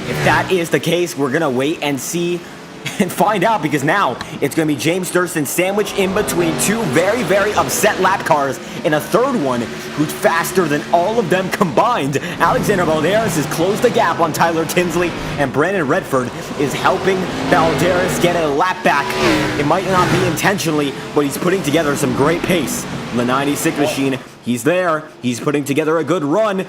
If that is the case, we're going to wait and see and find out, because now it's going to be James Thurston sandwiched in between 2 very, very upset lap cars and a third one who's faster than all of them combined. Alexander Balderas has closed the gap on Tyler Tinsley, and Brandon Redford is helping Balderas get a lap back. It might not be intentionally, but he's putting together some great pace. The 96 machine, he's there. He's putting together a good run.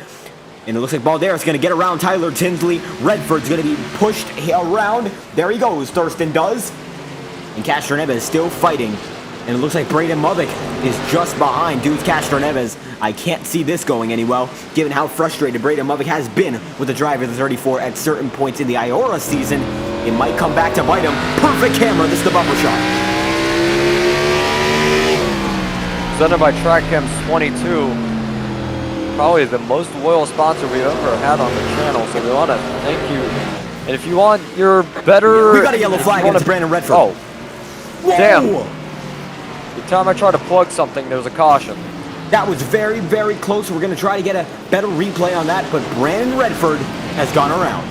And it looks like Balderas is going to get around Tyler Tinsley. Redford's going to be pushed around. There he goes. Thurston does. And Castro Neves is still fighting. And it looks like Braden Mubbock is just behind Dudes Castro Neves. I can't see this going any well, given how frustrated Braden Mubbock has been with the driver of the 34 at certain points in the IORA season. It might come back to bite him. Perfect camera. This is the bumper shot. Presented by TrackCams 22. Probably the most loyal sponsor we've ever had on the channel, so we want to thank you. And if you want your better... We got a yellow flag against Brandon Redford. Oh. Whoa. Damn. The time I try to plug something, there's a caution. That was very, very close. We're going to try to get a better replay on that, but Brandon Redford has gone around.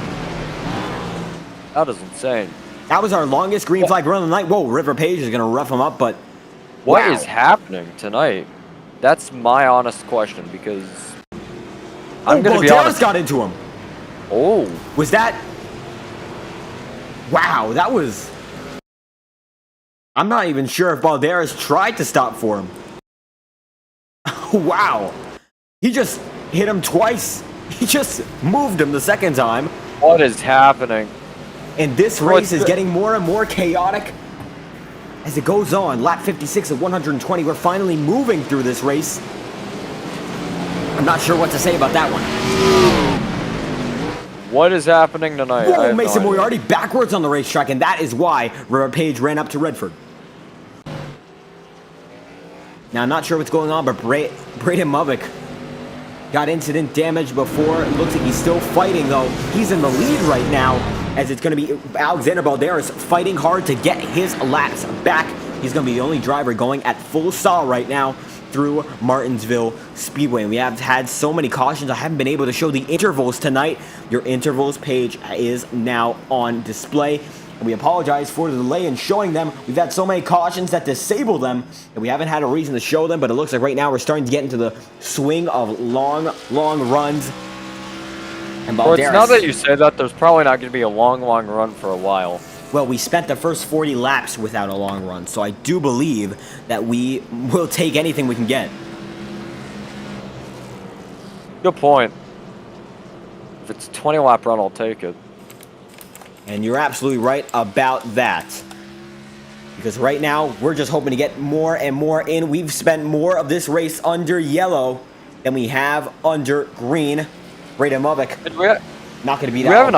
That is insane. That was our longest green flag run of the night. Whoa, River Page is going to rough him up, but... What wow. is happening tonight? That's my honest question, because... I'm going to be honest. Got into him. Oh. Was that... Wow, that was... I'm not even sure if Balderas tried to stop for him. Wow. He just hit him twice. He just moved him the second time. What is happening? And this race is getting more and more chaotic as it goes on. Lap 56 of 120. We're finally moving through this race. I'm not sure what to say about that one. What is happening tonight? Whoa, Mason Moriarty backwards on the racetrack, and that is why River Page ran up to Redford. Now, I'm not sure what's going on, but Braden Mubbock got incident damage before. It looks like he's still fighting, though. He's in the lead right now, as it's going to be Alexander Balderas fighting hard to get his laps back. He's going to be the only driver going at full saw right now through Martinsville Speedway. And we have had so many cautions. I haven't been able to show the intervals tonight. Your intervals page is now on display. And we apologize for the delay in showing them. We've had so many cautions that disable them, and we haven't had a reason to show them, but it looks like right now we're starting to get into the swing of long runs. And Balderas, now that you say that, there's probably not going to be a long run for a while. Well, we spent the first 40 laps without a long run, so I do believe that we will take anything we can get. Good point. If it's a 20-lap run, I'll take it. And you're absolutely right about that. Because right now, we're just hoping to get more and more in. We've spent more of this race under yellow than we have under green. Braden Mubbock, not going to be that.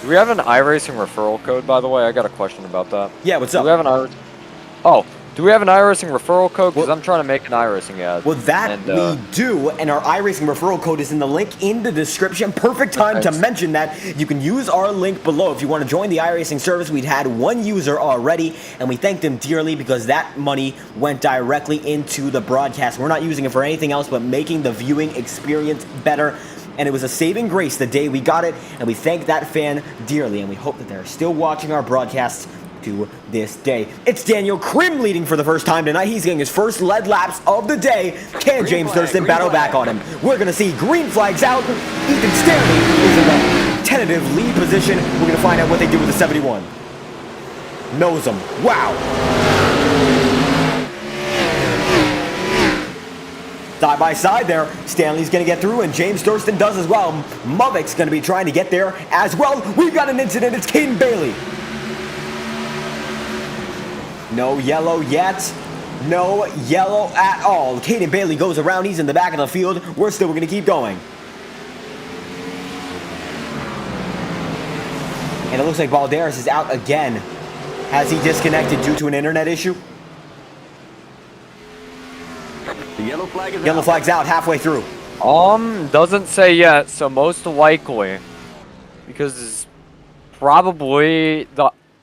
Do we have an iRacing referral code, by the way? I got a question about that. Yeah, what's up? Do we have an do we have an iRacing referral code? Because I'm trying to make an iRacing ad. Well, that we do, and our iRacing referral code is in the link in the description. Perfect time to mention that. You can use our link below if you want to join the iRacing service. We'd had one user already, and we thanked him dearly because that money went directly into the broadcast. We're not using it for anything else but making the viewing experience better. And it was a saving grace the day we got it, and we thank that fan dearly, and we hope that they're still watching our broadcasts to this day. It's Daniel Krim leading for the first time tonight. He's getting his first lead laps of the day. Can James Thurston battle back on him? We're going to see green flags out. Ethan Stanley is in the tentative lead position. We're going to find out what they do with the 71. Knows them. Wow. Side by side there, Stanley's going to get through, and James Thurston does as well. Muvic's going to be trying to get there as well. We've got an incident. It's Caden Bailey. No yellow yet. No yellow at all. Caden Bailey goes around. He's in the back of the field. We're going to keep going. And it looks like Balderas is out again. Has he disconnected due to an internet issue? The yellow flag is Yellow flag's out halfway through. Doesn't say yet, so most likely, because probably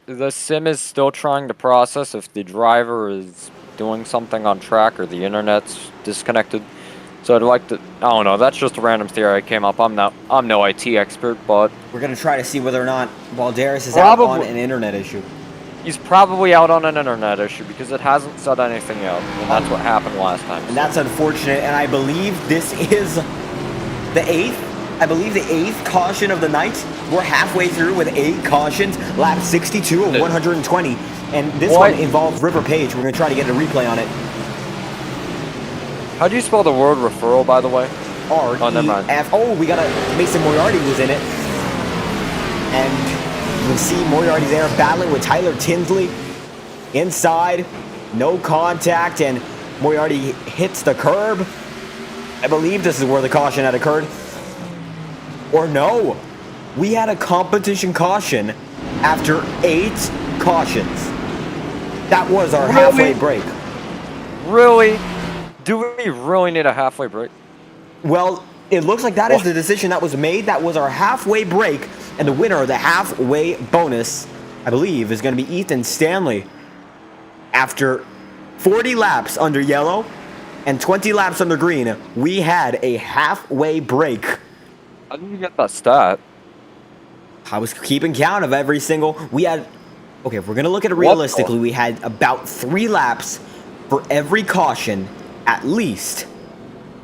the sim is still trying to process if the driver is doing something on track or the internet's disconnected. So I'd like to, I don't know, that's just a random theory I came up. I'm no IT expert, but We're gonna try to see whether or not Balderas is out on an internet issue. he's probably out on an internet issue because it hasn't said anything yet, and that's what happened last time. And that's unfortunate, and I believe this is the 8th. I believe the 8th caution of the night. We're halfway through with 8 cautions, lap 62 of 120. And this one involves River Page. We're gonna try to get a replay on it. How do you spell the word referral, by the way? R-E-F. Oh, we got a Mason Moriarty was in it. And you'll see Moriarty there battling with Tyler Tinsley. Inside, no contact, and Moriarty hits the curb. I believe this is where the caution had occurred. Or no, we had a competition caution after 8 cautions. That was our halfway break. Really? Do we really need a halfway break? Well, it looks like that is the decision that was made. That was our halfway break, and the winner of the halfway bonus, I believe, is going to be Ethan Stanley. After 40 laps under yellow and 20 laps under green, we had a halfway break. How did you get that stat? I was keeping count of every single. We had. Okay, if we're going to look at it realistically, we had about 3 laps for every caution, at least.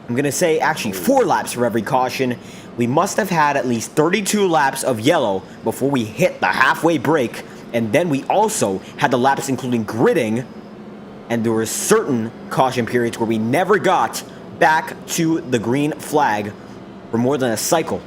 I'm going to say actually 4 laps for every caution. We must have had at least 32 laps of yellow before we hit the halfway break. And then we also had the laps including gridding. And there were certain caution periods where we never got back to the green flag for more than a cycle.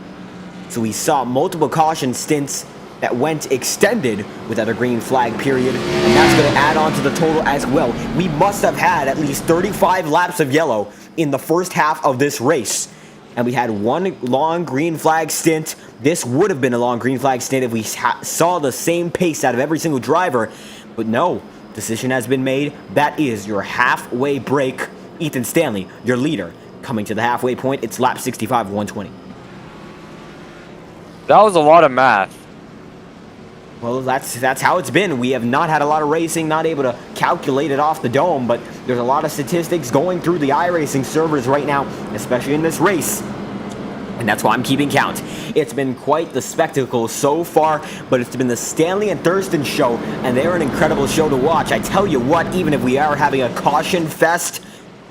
So we saw multiple caution stints that went extended without a green flag period, and that's going to add on to the total as well. We must have had at least 35 laps of yellow in the first half of this race, and we had 1 long green flag stint. This would have been a long green flag stint if we saw the same pace out of every single driver, but no, decision has been made. That is your halfway break. Ethan Stanley, your leader, coming to the halfway point. It's lap 65 of 120. That was a lot of math. Well, that's how it's been. We have not had a lot of racing, not able to calculate it off the dome, but there's a lot of statistics going through the iRacing servers right now, especially in this race. And that's why I'm keeping count. It's been quite the spectacle so far, but it's been the Stanley and Thurston show, and they're an incredible show to watch. I tell you what, even if we are having a caution fest,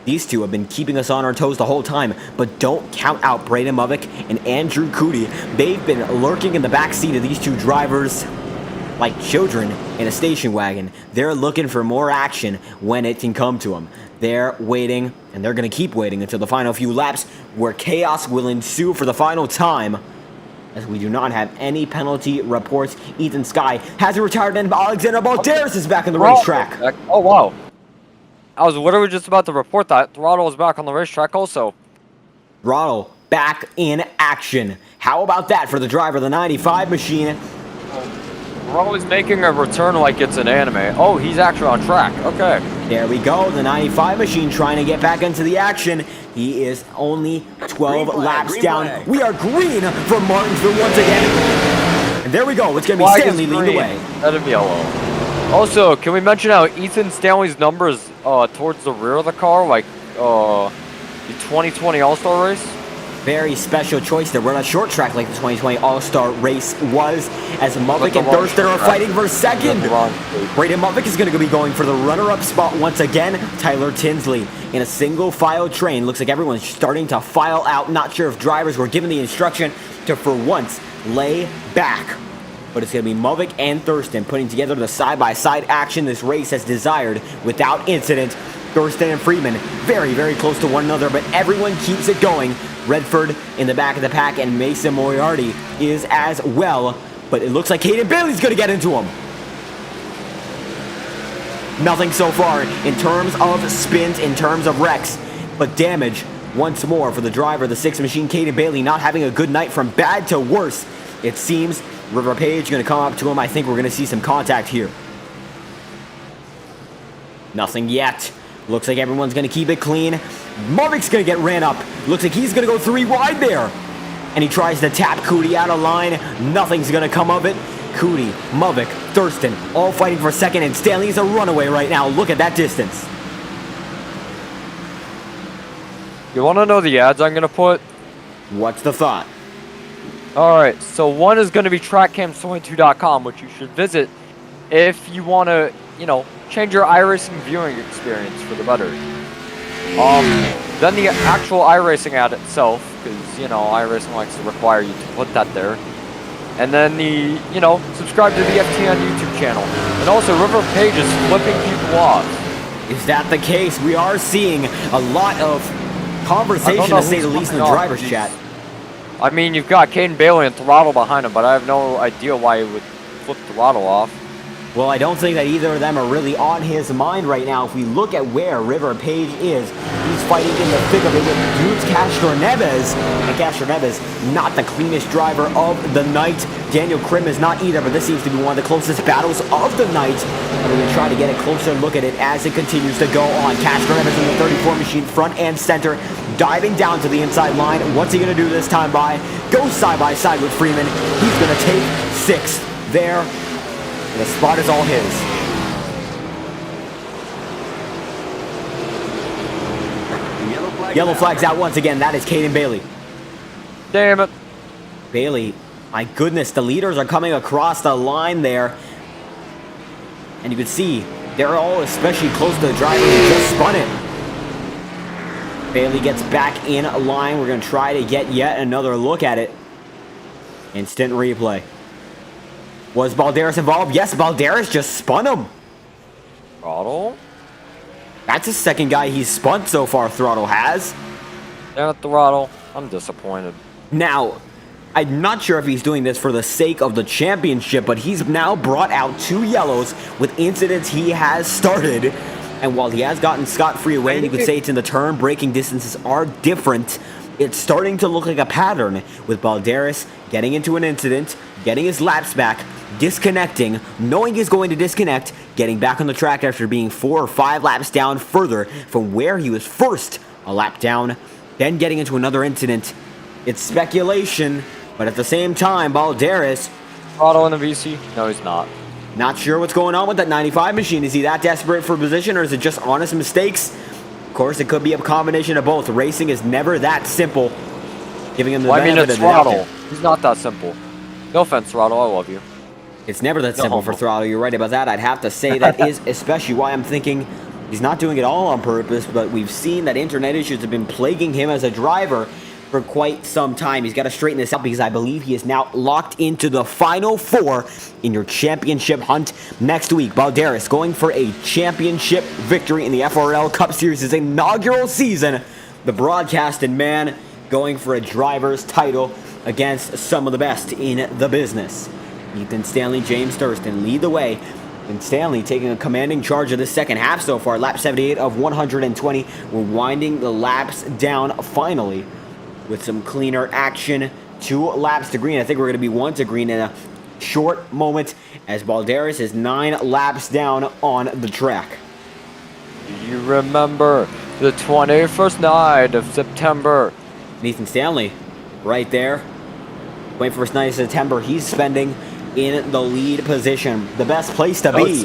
these two have been keeping us on our toes the whole time. But don't count out Braden Movick and Andrew Cootie. They've been lurking in the back seat of these two drivers like children in a station wagon. They're looking for more action when it can come to them. They're waiting, and they're going to keep waiting until the final few laps, where chaos will ensue for the final time, as we do not have any penalty reports. Ethan Sky has retired, and Alexander Balderas is back on the racetrack. Oh, wow. I was literally just about to report that Throttle is back on the racetrack also. Throttle back in action. How about that for the driver of the 95 machine? We're always making a return like it's an anime. Oh, he's actually on track. Okay. There we go. The 95 machine trying to get back into the action. He is only 12 laps down. Flag. We are green for Martinsville once again. And there we go. It's going to be Stanley leading the way. Instead of yellow. Also, can we mention how Ethan Stanley's numbers towards the rear of the car, like the 2020 All-Star race? Very special choice there. We're on a short track like the 2020 All-Star race was, as Movick and Thurston are fighting for second. Braden Movick is going to be going for the runner-up spot once again. Tyler Tinsley in a single file train. Looks like everyone's starting to file out. Not sure if drivers were given the instruction to, for once, lay back. But it's going to be Mulvick and Thurston putting together the side-by-side action this race has desired without incident. Thurston and Freeman very, very close to one another, but everyone keeps it going. Redford in the back of the pack, and Mason Moriarty is as well. But it looks like Caden Bailey's going to get into him. Nothing so far in terms of spins, in terms of wrecks, but damage once more for the driver, the 6 machine, Caden Bailey, not having a good night from bad to worse. It seems River Page going to come up to him. I think we're going to see some contact here. Nothing yet. Looks like everyone's going to keep it clean. Mulvick's going to get ran up. Looks like he's going to go 3 wide there. And he tries to tap Cootie out of line. Nothing's going to come of it. Cootie, Mulvick, Thurston, all fighting for second, and Stanley's a runaway right now. Look at that distance. You want to know the ads I'm going to put? What's the thought? Alright, so one is going to be trackcam22.com, which you should visit if you want to, you know, change your iRacing viewing experience for the better. Then the actual iRacing ad itself, because, you know, iRacing likes to require you to put that there. And then the, you know, subscribe to the FTN YouTube channel. And also, River Page is flipping people off. Is that the case? We are seeing a lot of conversation, to say the least, in the driver's chat. I mean, you've got Caden Bailey and Throttle behind him, but I have no idea why he would flip Throttle off. Well, I don't think that either of them are really on his mind right now. If we look at where River Page is, he's fighting in the thick of it with Dudes Castro-Neves. And Castro-Neves, not the cleanest driver of the night. Daniel Krim is not either, but this seems to be one of the closest battles of the night. And we're going to try to get a closer look at it as it continues to go on. Castro-Neves in the 34 machine, front and center, diving down to the inside line. What's he going to do this time by? Goes side by side with Freeman. He's going to take 6th there. The spot is all his. Yellow flag's out once again. That is Caden Bailey. Damn it. Bailey, my goodness, the leaders are coming across the line there. And you can see, they're all especially close to the driver who just spun it. Bailey gets back in line. We're going to try to get yet another look at it. Instant replay. Was Balderas involved? Yes, Balderas just spun him. Throttle? That's the second guy he's spun so far, Throttle has. Damn it, Throttle. I'm disappointed. Now, I'm not sure if he's doing this for the sake of the championship, but he's now brought out 2 yellows with incidents he has started. And while he has gotten scot-free away, and you could say it's in the turn, braking distances are different. It's starting to look like a pattern with Balderas getting into an incident, getting his laps back, disconnecting, knowing he's going to disconnect, getting back on the track after being 4 or 5 laps down further from where he was first a lap down, then getting into another incident. It's speculation, but at the same time, Balderas... Throttle in the VC? No, he's not. Not sure what's going on with that 95 machine. Is he that desperate for position, or is it just honest mistakes? Of course, it could be a combination of both. Racing is never that simple. Giving him the benefit of the doubt. Throttle. He's not that simple. No offense, Throttle. I love you. It's never that simple for Throttle. You're right about that. I'd have to say that is especially why I'm thinking he's not doing it all on purpose, but we've seen that internet issues have been plaguing him as a driver for quite some time. He's got to straighten this out because I believe he is now locked into the final 4 in your championship hunt next week. Balderas going for a championship victory in the FORL Cup Series, his inaugural season. The broadcasted man going for a driver's title against some of the best in the business. Ethan Stanley, James Thurston lead the way. And Stanley taking a commanding charge of the second half so far. Lap 78 of 120. We're winding the laps down finally with some cleaner action. 2 laps to green. I think we're going to be 1 to green in a short moment as Balderas is 9 laps down on the track. Do you remember the 21st night of September? Ethan Stanley right there. 21st night of September. He's spending in the lead position. The best place to be.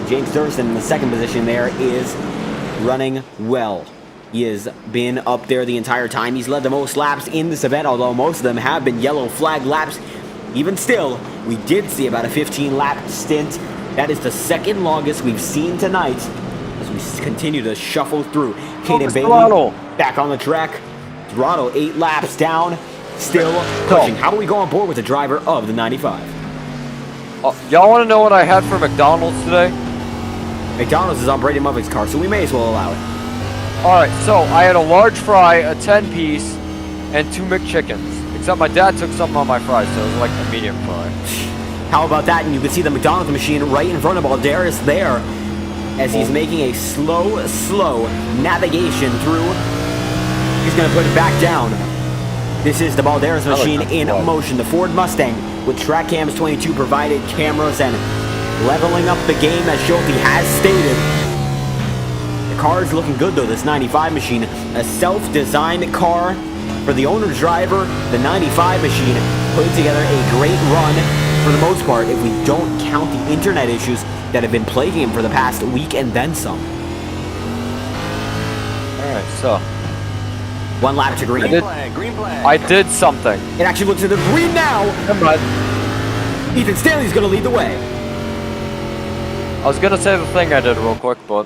James Thurston in the second position there is running well. He has been up there the entire time. He's led the most laps in this event, although most of them have been yellow flag laps. Even still, we did see about a 15-lap stint. That is the second longest we've seen tonight as we continue to shuffle through. Caden Bailey back on the track. Throttle 8 laps down. still pushing. How do we go on board with the driver of the 95? Y'all want to know what I had for McDonald's today? McDonald's is on Brady Muffick's car, so we may as well allow it. Alright, so I had a large fry, a 10-piece, and 2 McChickens. Except my dad took something on my fries, so it was like a medium fry. How about that? And you can see the McDonald's machine right in front of Balderas there as he's making a slow navigation through. He's going to put it back down. This is the Balderas machine in motion. The Ford Mustang with track cams 22 provided cameras and leveling up the game as Schulte has stated. The car is looking good though, this 95 machine. A self-designed car for the owner driver. The 95 machine putting together a great run for the most part if we don't count the internet issues that have been plaguing him for the past week and then some. Alright, so 1 lap to green. Green flag. I did something. It actually looks to the green now. Come on. Ethan Stanley's going to lead the way. I was gonna say the thing I did real quick, but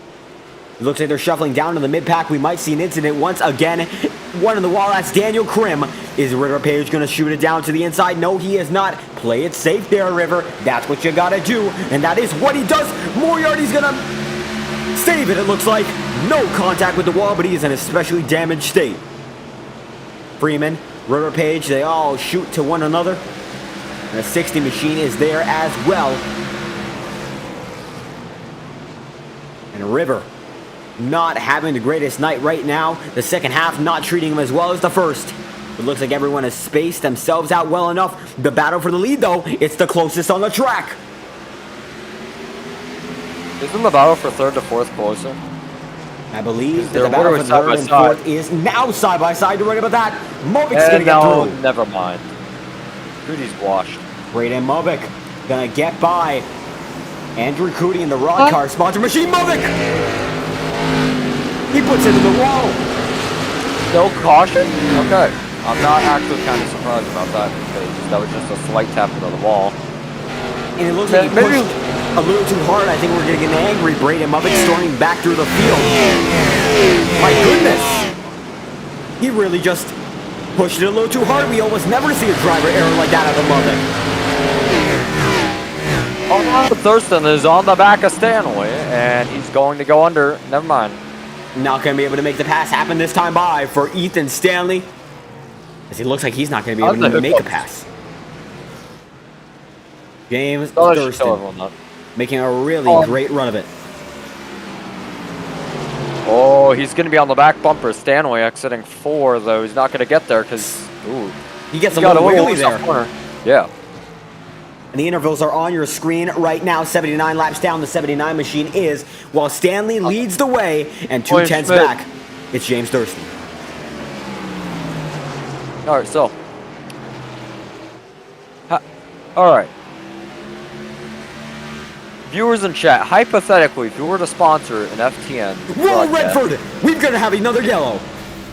It looks like they're shuffling down to the mid-pack. We might see an incident once again. One in the wall, that's Daniel Krim. Is River Page going to shoot it down to the inside? No, he is not. Play it safe there, River. That's what you got to do, and that is what he does. Moriarty's going to save it, it looks like. No contact with the wall, but he is in a especially damaged state. Freeman, River Page, they all shoot to one another. And the 60 machine is there as well. And River not having the greatest night right now. The second half not treating him as well as the first. It looks like everyone has spaced themselves out well enough. The battle for the lead, though, it's the closest on the track. isn't the battle for third to fourth closer? I believe that They're the battle for literally third and side by fourth is now side by side. You're right about that. Movik's going to get no, through. never mind. Rudy's washed. Braden Movic going to get by Andrew Cootie in the Rod Car sponsor machine. Movic! He puts it in the wall. No caution? Okay. I'm not actually kind of surprised about that because that was just a slight tap into the wall. And it looks like he pushed a little too hard. I think we're going to get an angry Braden Movic storming back through the field. My goodness. He really just pushed it a little too hard. We almost never see a driver error like that out of Movic. Oh, Thurston is on the back of Stanley, and he's going to go under. Never mind. Not going to be able to make the pass happen this time by for Ethan Stanley. As he looks like he's not going to be able to make a pass. James Thurston making a really great run of it. Oh, he's going to be on the back bumper. Stanley exiting 4, though. He's not going to get there because, ooh. He gets a little wiggly there. Yeah. And the intervals are on your screen right now. 79 laps down the 79 machine is, while Stanley leads the way and 2/10 back, it's James Thurston. All right, so. All right. Viewers in chat, hypothetically, if you were to sponsor an FTN. Whoa, Redford! We're going to have another yellow.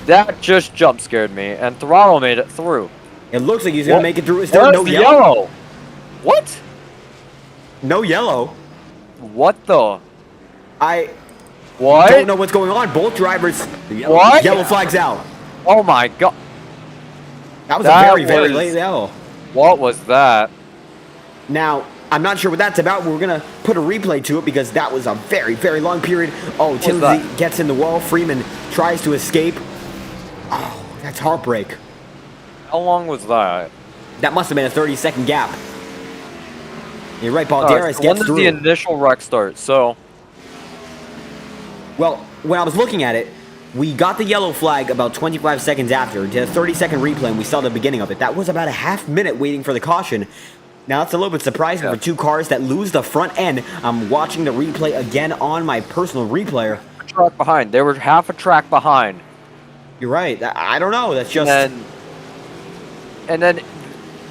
That just jump scared me, and Throttle made it through. It looks like he's going to make it through. Is there no yellow? Yellow? What? No yellow. What the? I What? don't know what's going on. Both drivers. What? Yellow flags out. Oh my god. That was a very, very late yellow. What was that? Now, I'm not sure what that's about. We're going to put a replay to it because that was a very, very long period. Oh, Timothy gets in the wall. Freeman tries to escape. Oh, that's heartbreak. How long was that? That must have been a 30-second gap. You're right, Balderas gets through. When did the initial wreck start? So, well, when I was looking at it, we got the yellow flag about 25 seconds after. Did a 30-second replay, and we saw the beginning of it. That was about a half minute waiting for the caution. Now, that's a little bit surprising for two cars that lose the front end. I'm watching the replay again on my personal replayer. Track behind. They were half a track behind. You're right. I don't know. That's just... And then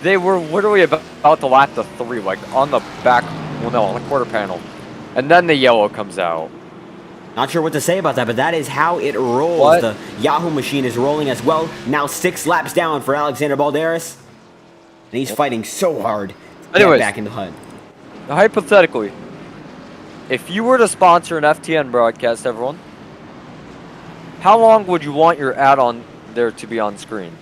they were literally about to lap the 3, like on the back, well, no, on the quarter panel. And then the yellow comes out. Not sure what to say about that, but that is how it rolls. What? The Yahoo machine is rolling as well. Now 6 laps down for Alexander Balderas. And he's fighting so hard to get back in the hunt. Hypothetically, if you were to sponsor an FTN broadcast, everyone, how long would you want your ad on there to be on screen?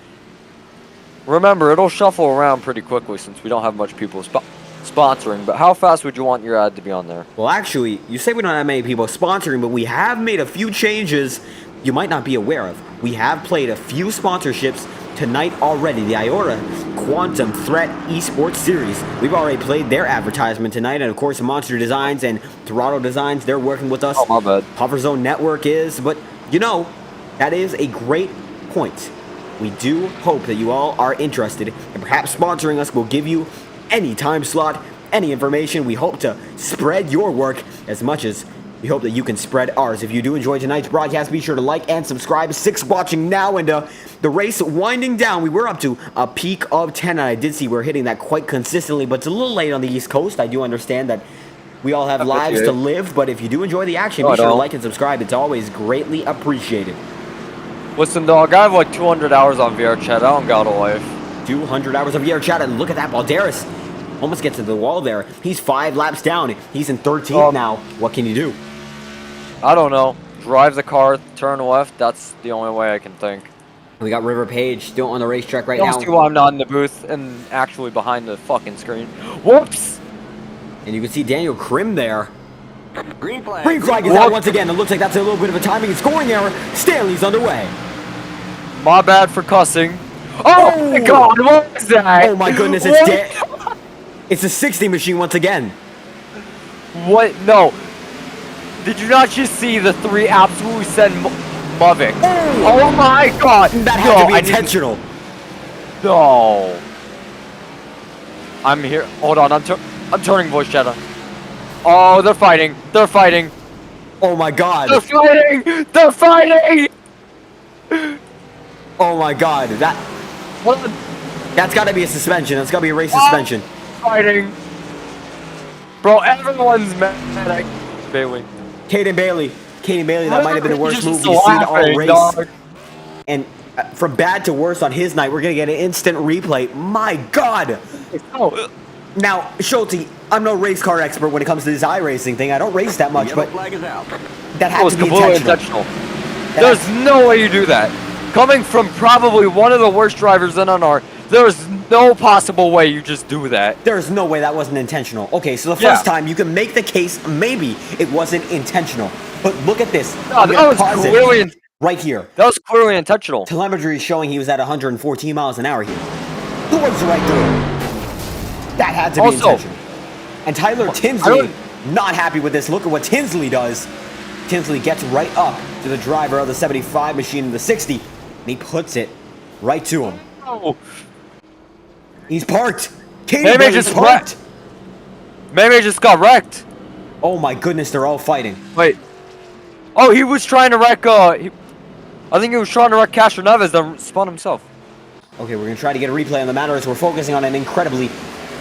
Remember, it'll shuffle around pretty quickly since we don't have much people sponsoring. But how fast would you want your ad to be on there? Well, actually, you say we don't have many people sponsoring, but we have made a few changes you might not be aware of. We have played a few sponsorships tonight already. The IORA Quantum Threat Esports Series. We've already played their advertisement tonight, and of course, Monster Designs and Toronto Designs, they're working with us. Oh, my bad. Hover Zone Network is, but you know, that is a great point. We do hope that you all are interested, and perhaps sponsoring us will give you any time slot, any information. We hope to spread your work as much as we hope that you can spread ours. If you do enjoy tonight's broadcast, be sure to like and subscribe. 6 watching now, and the race winding down. We were up to a peak of 10, and I did see we're hitting that quite consistently, but it's a little late on the East Coast. I do understand that we all have lives to live, but if you do enjoy the action, be sure to like and subscribe. It's always greatly appreciated. Listen, dog, I have like 200 hours on VR chat. I don't got a life. 200 hours of VR chat, and look at that, Balderas almost gets to the wall there. He's 5 laps down. He's in 13th now. What can you do? I don't know. Drive the car, turn left. That's the only way I can think. We got River Page still on the racetrack right now. Don't see why I'm not in the booth and actually behind the fucking screen. Whoops! And you can see Daniel Krim there. Green flag. Green flag is out once again. It looks like that's a little bit of a timing and scoring error. Stanley's underway. My bad for cussing. Oh my god, what is that? Oh my goodness, it's a 60 machine once again. What? No. Did you not just see the 3 absolutely send Mavic? Oh my god! That had to be intentional. No. I'm here. Hold on, I'm turning voice chat on. Oh, they're fighting. They're fighting. Oh my god. They're fighting! They're fighting! Oh my god. That's gotta be a suspension. That's gotta be a race suspension. Fighting. Bro, everyone's mad at Bailey. Caden Bailey, that might have been the worst move we've seen all race. Dog. And from bad to worse on his night, we're going to get an instant replay. My God! Oh. Now, Schulte, I'm no race car expert when it comes to this iRacing thing. I don't race that much, but Flag is out. that had to be intentional. There's no way you do that. Coming from probably one of the worst drivers in NR, there's no possible way you just do that. There's no way that wasn't intentional. Okay, so the first time you can make the case maybe it wasn't intentional. But look at this. No, that was clearly right here. That was clearly intentional. Telemetry is showing he was at 114 miles an hour here. He was right through. That had to be intentional. And Tyler Tinsley, not happy with this. Look at what Tinsley does. Tinsley gets right up to the driver of the 75 machine in the 60, and he puts it right to him. Oh. He's parked. Maybe just parked. Maybe just got wrecked. Oh my goodness, they're all fighting. Wait. Oh, he was trying to wreck, I think he was trying to wreck Castro Neves, then spun himself. Okay, we're going to try to get a replay on the matter as we're focusing on an incredibly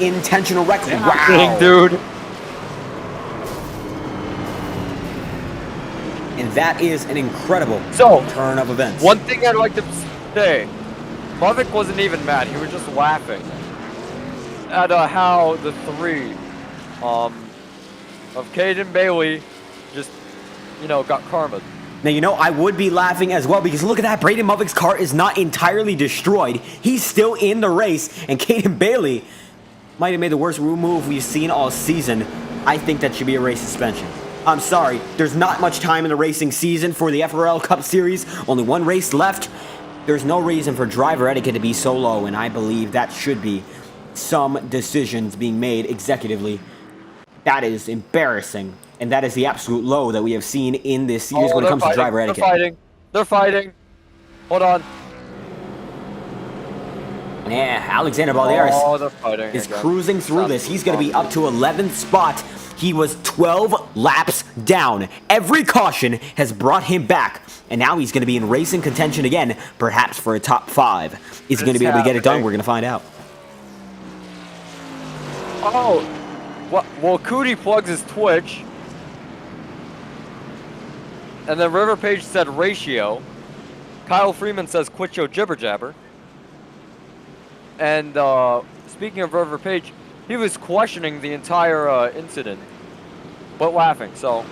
intentional wreck. Wow. Dang, dude. And that is an incredible turn of events. One thing I'd like to say, Mavic wasn't even mad. He was just laughing at how the 3 of Caden Bailey just, got karma. Now, I would be laughing as well because look at that. Braden Muvic's car is not entirely destroyed. He's still in the race, and Caden Bailey might have made the worst move we've seen all season. I think that should be a race suspension. I'm sorry. There's not much time in the racing season for the FORL Cup Series. Only 1 race left. There's no reason for driver etiquette to be so low, and I believe that should be some decisions being made executively. That is embarrassing, and that is the absolute low that we have seen in this series when it comes to driver etiquette. They're fighting. Hold on. Yeah, Alexander Balderas is cruising through this. He's going to be up to 11th spot. He was 12 laps down. Every caution has brought him back. And now he's going to be in racing contention again, perhaps for a top 5. Is he going to be able to get it done? We're going to find out. Oh, well, Cootie plugs his Twitch. And then River Page said ratio. Kyle Freeman says quit your jibber jabber. And speaking of River Page, he was questioning the entire incident, but laughing. So,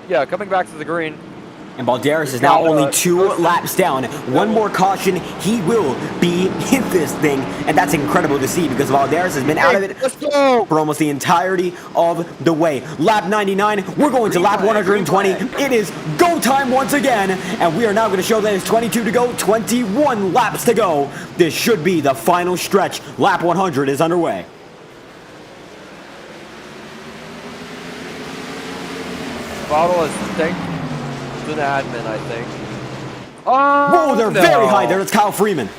yeah, coming back to the green. And Balderas is now only 2 laps down. One more caution, he will be in this thing. And that's incredible to see because Balderas has been out of it for almost the entirety of the way. Lap 99, we're going to lap 120. It is go time once again. And we are now going to show that it's 22 to go, 21 laps to go. This should be the final stretch. Lap 100 is underway. Bottle is think. An admin, I think. Whoa, they're very high there. It's Kyle Freeman.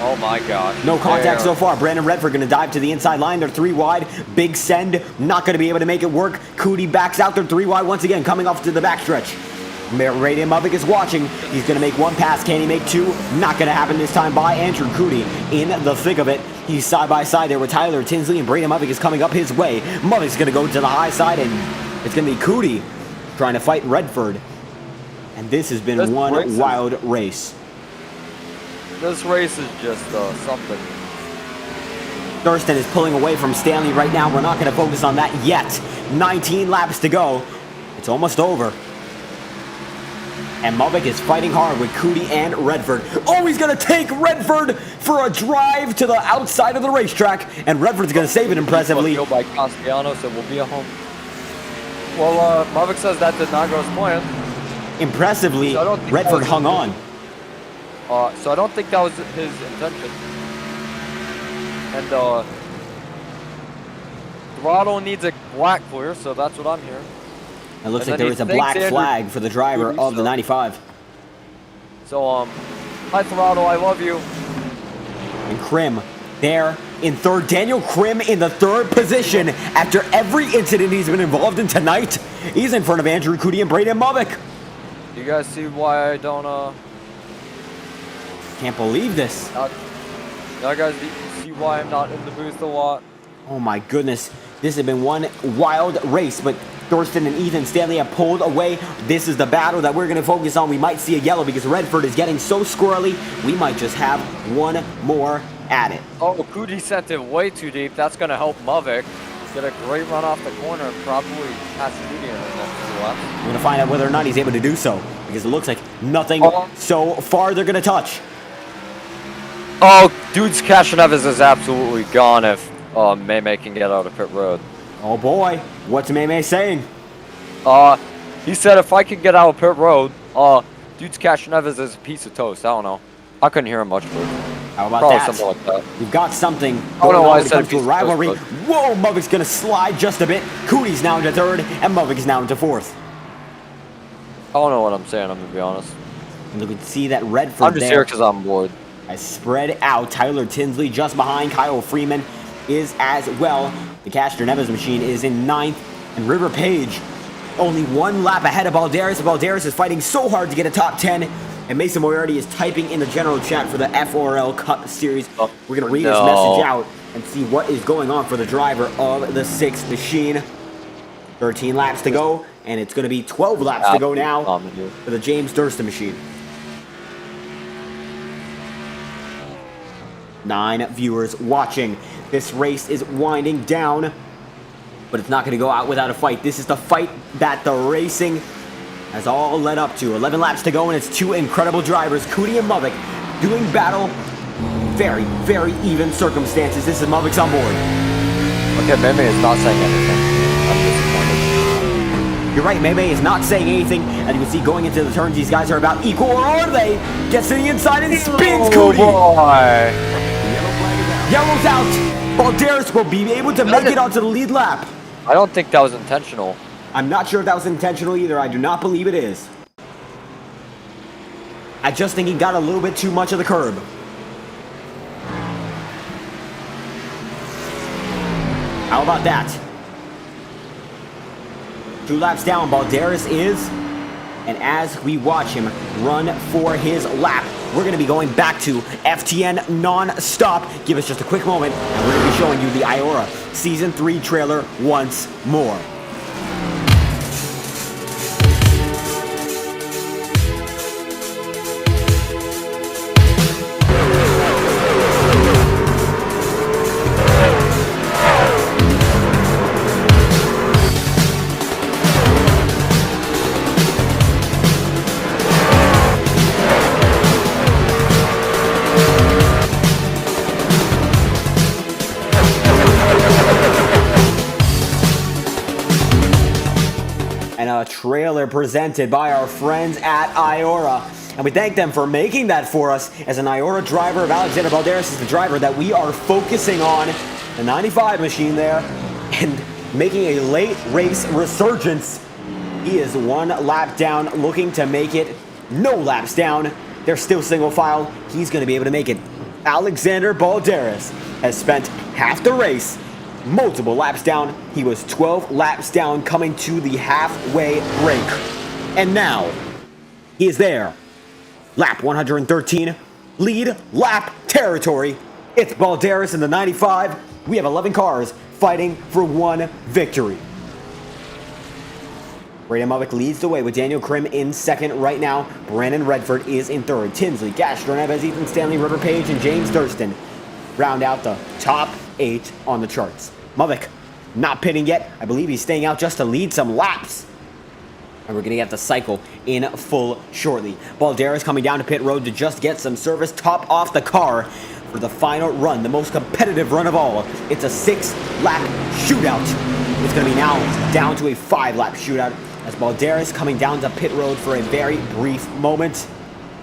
Oh my gosh. No contact so far. Brandon Redford going to dive to the inside line. They're 3 wide. Big send. Not going to be able to make it work. Cootie backs out. They're 3 wide once again, coming off to the backstretch. Radian Mubik is watching. He's going to make 1 pass. Can he make 2? Not going to happen this time by Andrew Cootie in the thick of it. He's side by side there with Tyler Tinsley, and Braden Mubik is coming up his way. Mubik's going to go to the high side, and it's going to be Cootie trying to fight Redford. And this has been one wild race. This race is just something. Thurston is pulling away from Stanley right now. We're not going to focus on that yet. 19 laps to go. It's almost over. And Mubik is fighting hard with Cootie and Redford. Oh, he's going to take Redford for a drive to the outside of the racetrack. And Redford's going to save it impressively. By Castellanos, it will be a home. Well, Mubik says that did not go as planned. Impressively, So Redford hung on. So I don't think that was his intention. And Throttle needs a black clear, so that's what I'm hearing. It looks like there is a black flag for the driver of the 95. So, hi Throttle, I love you. And Krim there in third. Daniel Krim in the 3rd position after every incident he's been involved in tonight. He's in front of Andrew Cootie and Braden Mubik. You guys see why I don't, Can't believe this. Y'all guys see why I'm not in the booth a lot? Oh my goodness. This has been one wild race, but Thurston and Ethan Stanley have pulled away. This is the battle that we're going to focus on. We might see a yellow because Redford is getting so squirrely. We might just have one more at it. Oh, Cootie sent it way too deep. That's going to help Mubik get a great run off the corner and probably pass Cootie in the next 2 laps. We're going to find out whether or not he's able to do so because it looks like nothing so far they're going to touch. Oh, dude's Cashenevis is absolutely gone if May can get out of pit road. Oh boy, what's May saying? He said if I could get out of pit road, dude's Cashenevis is a piece of toast. I don't know. I couldn't hear him much, but how about probably that? something like that. You've got something I don't going know on why I when it said comes to a rivalry. toast, Whoa, Mubik's going to slide just a bit. Cootie's now into 3rd, and Mubik's now into 4th. I don't know what I'm saying, I'm going to be honest. And you can see that Redford I'm just here because I'm bored. has spread out. Tyler Tinsley just behind. Kyle Freeman is as well. The Castor Neves machine is in 9th. And River Page only 1 lap ahead of Balderas. Balderas is fighting so hard to get a top 10. And Mason Moriarty is typing in the general chat for the FORL Cup Series. We're going to read his message out and see what is going on for the driver of the 6th machine. 13 laps to go. And it's going to be 12 laps to go now for the James Thurston machine. 9 viewers watching. This race is winding down, but it's not going to go out without a fight. This is the fight that the racing has all led up to. 11 laps to go, and it's 2 incredible drivers, Cootie and Mubik, doing battle. Very, very even circumstances. This is Mubik's on board. Okay, Meme is not saying anything. I'm disappointed. You're right, Meme is not saying anything. And you can see going into the turns, these guys are about equal, or are they? Gets to the inside and spins Cootie. Boy. Yellow's out. Balderas will be able to make it onto the lead lap. I don't think that was intentional. I'm not sure if that was intentional either. I do not believe it is. I just think he got a little bit too much of the curb. How about that? 2 laps down, Balderas is. And as we watch him run for his lap, we're going to be going back to FTN non-stop. Give us just a quick moment, and we're going to be showing you the IORA Season 3 trailer once more. and a trailer presented by our friends at IORA. And we thank them for making that for us, as an IORA driver of Alexander Balderas is the driver that we are focusing on. The 95 machine there, and making a late race resurgence. He is one lap down, looking to make it no laps down. They're still single file. He's going to be able to make it. Alexander Balderas has spent half the race multiple laps down. He was 12 laps down coming to the halfway break. And now, he is there. Lap 113, lead lap territory. It's Balderas in the 95. We have 11 cars fighting for one victory. Braden Movick leads the way with Daniel Krim in second right now. Brandon Redford is in third. Tinsley, Gastroneves, Ethan Stanley, River Page, and James Thurston round out the top 8 on the charts. Movick not pitting yet. I believe he's staying out just to lead some laps. And we're going to get the cycle in full shortly. Balderas coming down to pit road to just get some service, top off the car for the final run, the most competitive run of all. It's a 6-lap shootout. It's going to be now down to a 5-lap shootout, as Balderas coming down to pit road for a very brief moment.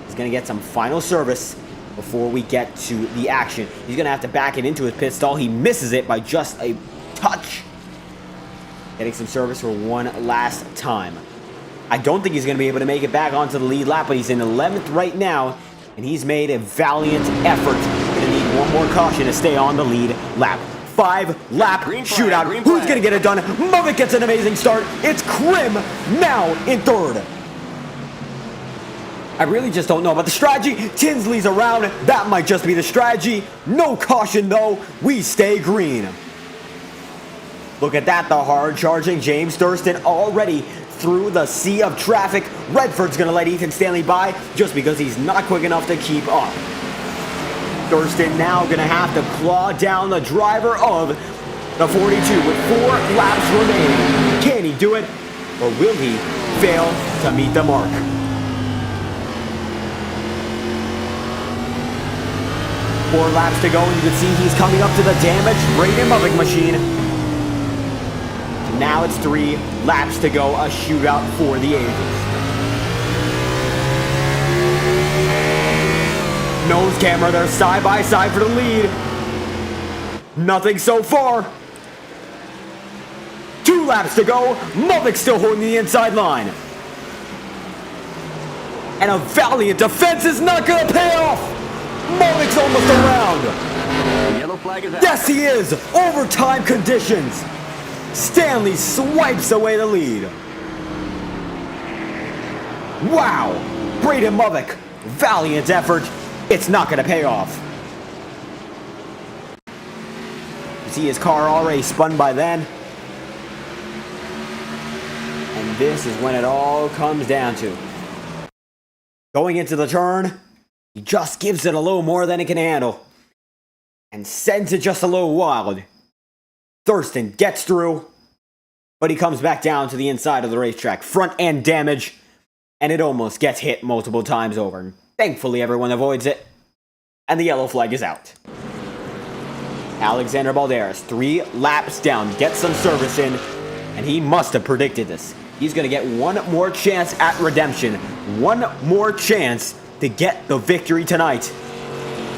He's going to get some final service before we get to the action. He's going to have to back it into his pit stall. He misses it by just a touch. Getting some service for one last time. I don't think he's going to be able to make it back onto the lead lap, but he's in 11th right now, and he's made a valiant effort. Going to need one more caution to stay on the lead lap. 5-lap shootout. Who's going to get it done? Movick gets an amazing start. It's Krim now in third. I really just don't know about the strategy. Tinsley's around. That might just be the strategy. No caution, though. We stay green. Look at that, the hard-charging James Thurston already through the sea of traffic. Redford's going to let Ethan Stanley by just because he's not quick enough to keep up. Thurston now going to have to claw down the driver of the 42 with 4 laps remaining. Can he do it, or will he fail to meet the mark? Four laps to go, and you can see he's coming up to the damaged Braden Movick machine. Now it's 3 laps to go, a shootout for the ages. Nose camera, they're side by side for the lead. Nothing so far. 2 laps to go. Movick still holding the inside line. And a valiant defense is not going to pay off. Movick's almost around. The yellow flag is out. Yes, he is. Overtime conditions. Stanley swipes away the lead. Wow. Braden Movick. Valiant effort. It's not going to pay off. You see his car already spun by then. And this is when it all comes down to. Going into the turn, he just gives it a little more than it can handle. And sends it just a little wild. Thurston gets through, but he comes back down to the inside of the racetrack. Front end damage, and it almost gets hit multiple times over. Thankfully, everyone avoids it, and the yellow flag is out. Alexander Balderas, 3 laps down, gets some service in, and he must have predicted this. He's going to get one more chance at redemption, one more chance to get the victory tonight.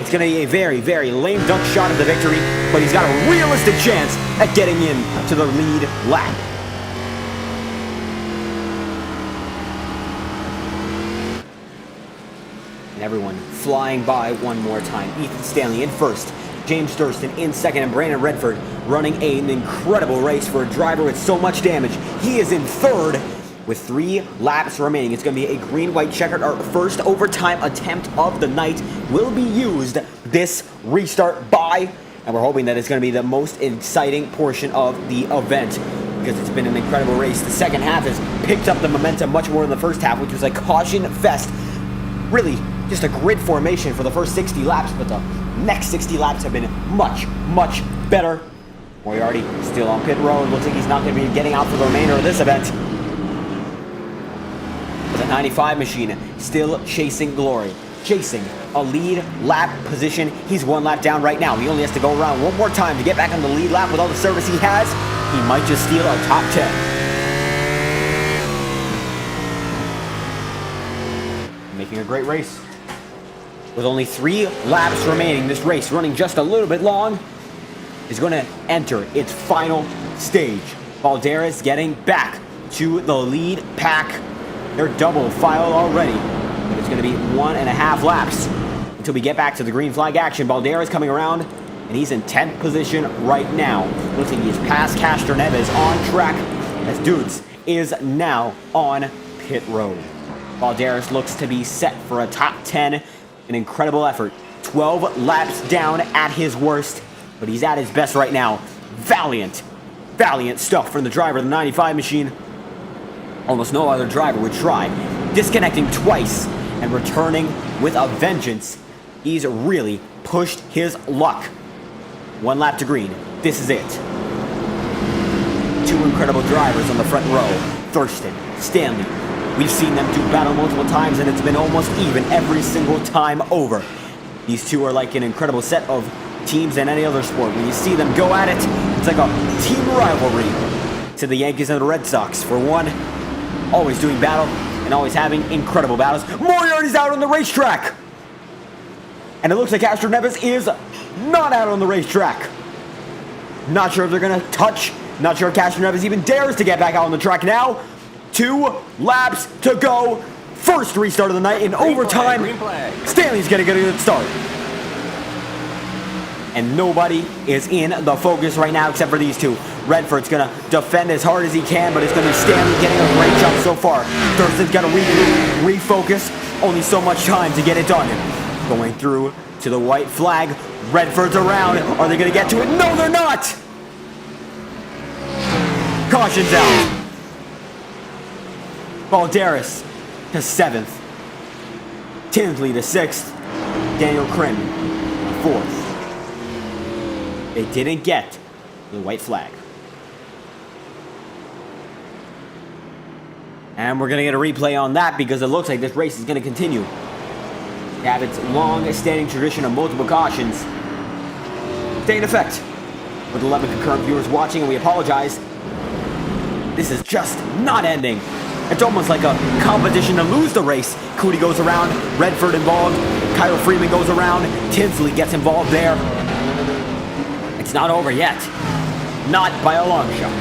It's going to be a very, very lame duck shot at the victory, but he's got a realistic chance at getting in to the lead lap. And everyone flying by one more time. Ethan Stanley in first, James Thurston in second, and Brandon Redford running an incredible race for a driver with so much damage. He is in third with 3 laps remaining. It's going to be a green-white checkered. Our first overtime attempt of the night will be used this restart by, and we're hoping that it's going to be the most exciting portion of the event, because it's been an incredible race. The second half has picked up the momentum much more than the first half, which was a caution fest. Really, just a grid formation for the first 60 laps, but the next 60 laps have been much, much better. Moriarty still on pit road. Looks like he's not going to be getting out for the remainder of this event. The 95 machine still chasing glory. Chasing a lead lap position. He's 1 lap down right now. He only has to go around one more time to get back on the lead lap with all the service he has. He might just steal a top 10. great race. With only 3 laps remaining, this race running just a little bit long is going to enter its final stage. Balderas getting back to the lead pack. They're double file already, but it's going to be 1.5 laps until we get back to the green flag action. Balderas coming around, and he's in 10th position right now. Looks like he's past Castro Neves on track as Dudes is now on pit road. Balderas looks to be set for a top 10. An incredible effort. 12 laps down at his worst, but he's at his best right now. Valiant stuff from the driver of the 95 machine. Almost no other driver would try. Disconnecting twice and returning with a vengeance. He's really pushed his luck. 1 lap to green. This is it. 2 incredible drivers on the front row. Thurston, Stanley. We've seen them do battle multiple times, and it's been almost even every single time over. These two are like an incredible set of teams in any other sport. When you see them go at it, it's like a team rivalry to the Yankees and the Red Sox. For one, always doing battle and always having incredible battles. Moriarty's out on the racetrack! And it looks like Castro Neves is not out on the racetrack. Not sure if they're going to touch. Not sure if Castro Neves even dares to get back out on the track now. 2 laps to go. First restart of the night in overtime. Stanley's going to get a good start. And nobody is in the focus right now except for these two. Redford's going to defend as hard as he can, but it's going to be Stanley getting a great job so far. Thurston's got to refocus. Only so much time to get it done. Going through to the white flag. Redford's around. Are they going to get to it? No, they're not! Caution's out. Balderas to 7th. Tinsley to 6th. Daniel Crim 4th. They didn't get the white flag. And we're going to get a replay on that because it looks like this race is going to continue. They have its long-standing tradition of multiple cautions stay in effect. With 11 concurrent viewers watching, and we apologize. This is just not ending. It's almost like a competition to lose the race. Cootie goes around, Redford involved, Kyle Freeman goes around, Tinsley gets involved there. It's not over yet. Not by a long shot.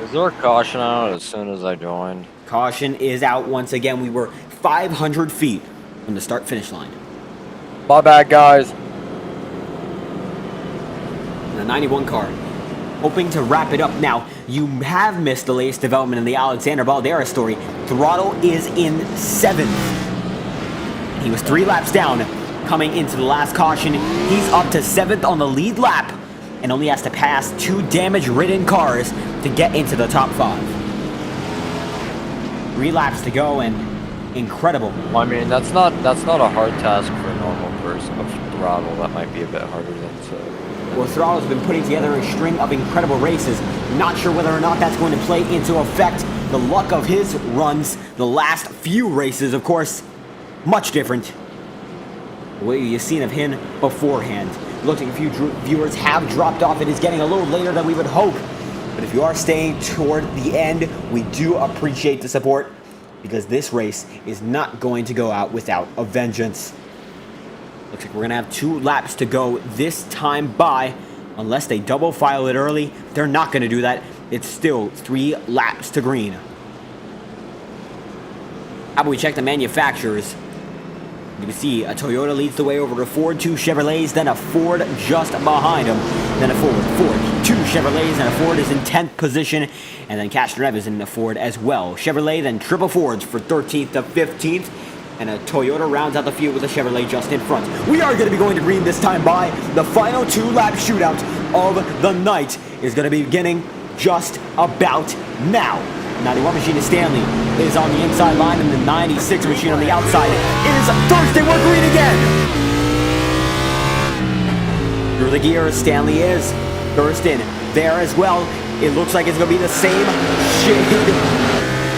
Is there a caution out as soon as I joined? Caution is out once again. We were 500 feet from the start-finish line. My bad, guys. The 91 car. Hoping to wrap it up now. You have missed the latest development in the Alexander Balderas story. Throttle is in 7th. He was 3 laps down coming into the last caution. He's up to 7th on the lead lap and only has to pass 2 damage-ridden cars to get into the top 5. 3 laps to go and incredible. Well, I mean, that's not a hard task for a normal person. Of Throttle, that might be a bit harder than so. Well, Throttle's been putting together a string of incredible races. Not sure whether or not that's going to play into effect. The luck of his runs, the last few races, of course, much different. What you've seen of him beforehand. Looks like a few viewers have dropped off. It is getting a little later than we would hope. But if you are staying toward the end, we do appreciate the support because this race is not going to go out without a vengeance. Looks like we're going to have 2 laps to go this time by. Unless they double file it early, they're not going to do that. It's still 3 laps to green. How about we check the manufacturers? You can see a Toyota leads the way over to Ford, 2 Chevrolets, then a Ford just behind them. Then a Ford, 2 Chevrolets, and a Ford is in 10th position. And then Castro Neves in the Ford as well. Chevrolet, then triple Fords for 13th to 15th. And a Toyota rounds out the field with a Chevrolet just in front. We are going to be going to green this time by. The final 2-lap shootout of the night is going to be beginning just about now. 91 machine is Stanley. Is on the inside line, and the 96 machine on the outside is Thurston. We're green again. Through the gears, Stanley is. Thurston there as well. It looks like it's going to be the same shade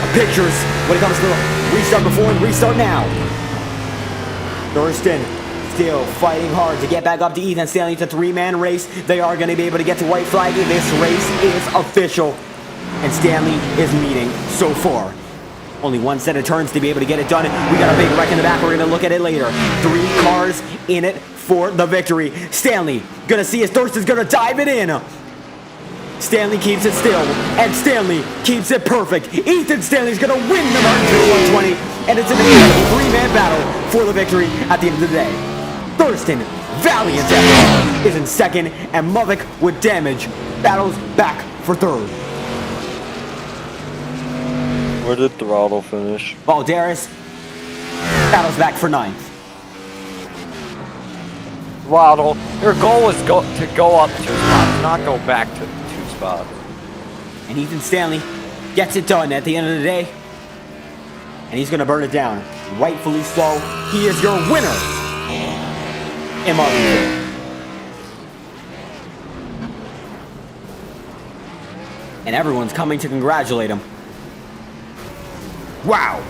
of pictures when it comes to the restart before and restart now. Thurston still fighting hard to get back up to Ethan Stanley. It's a 3-man race. They are going to be able to get to white flag. This race is official. And Stanley is leading so far. Only one set of turns to be able to get it done. We got a big wreck in the back. We're going to look at it later. 3 cars in it for the victory. Stanley going to see his Thurston's going to dive it in. Stanley keeps it still, and Stanley keeps it perfect. Ethan Stanley's going to win the Martinsville 120, and it's an incredible 3-man battle for the victory at the end of the day. Thurston, valiant effort, is in second, and Movic with damage battles back for third. Where did Throttle finish? Balderas battles back for ninth. Throttle, your goal was to go up 2 spots, not go back to 2 spots. And Ethan Stanley gets it done at the end of the day. And he's going to burn it down. Rightfully so. He is your winner in Martinsville. And everyone's coming to congratulate him. Wow.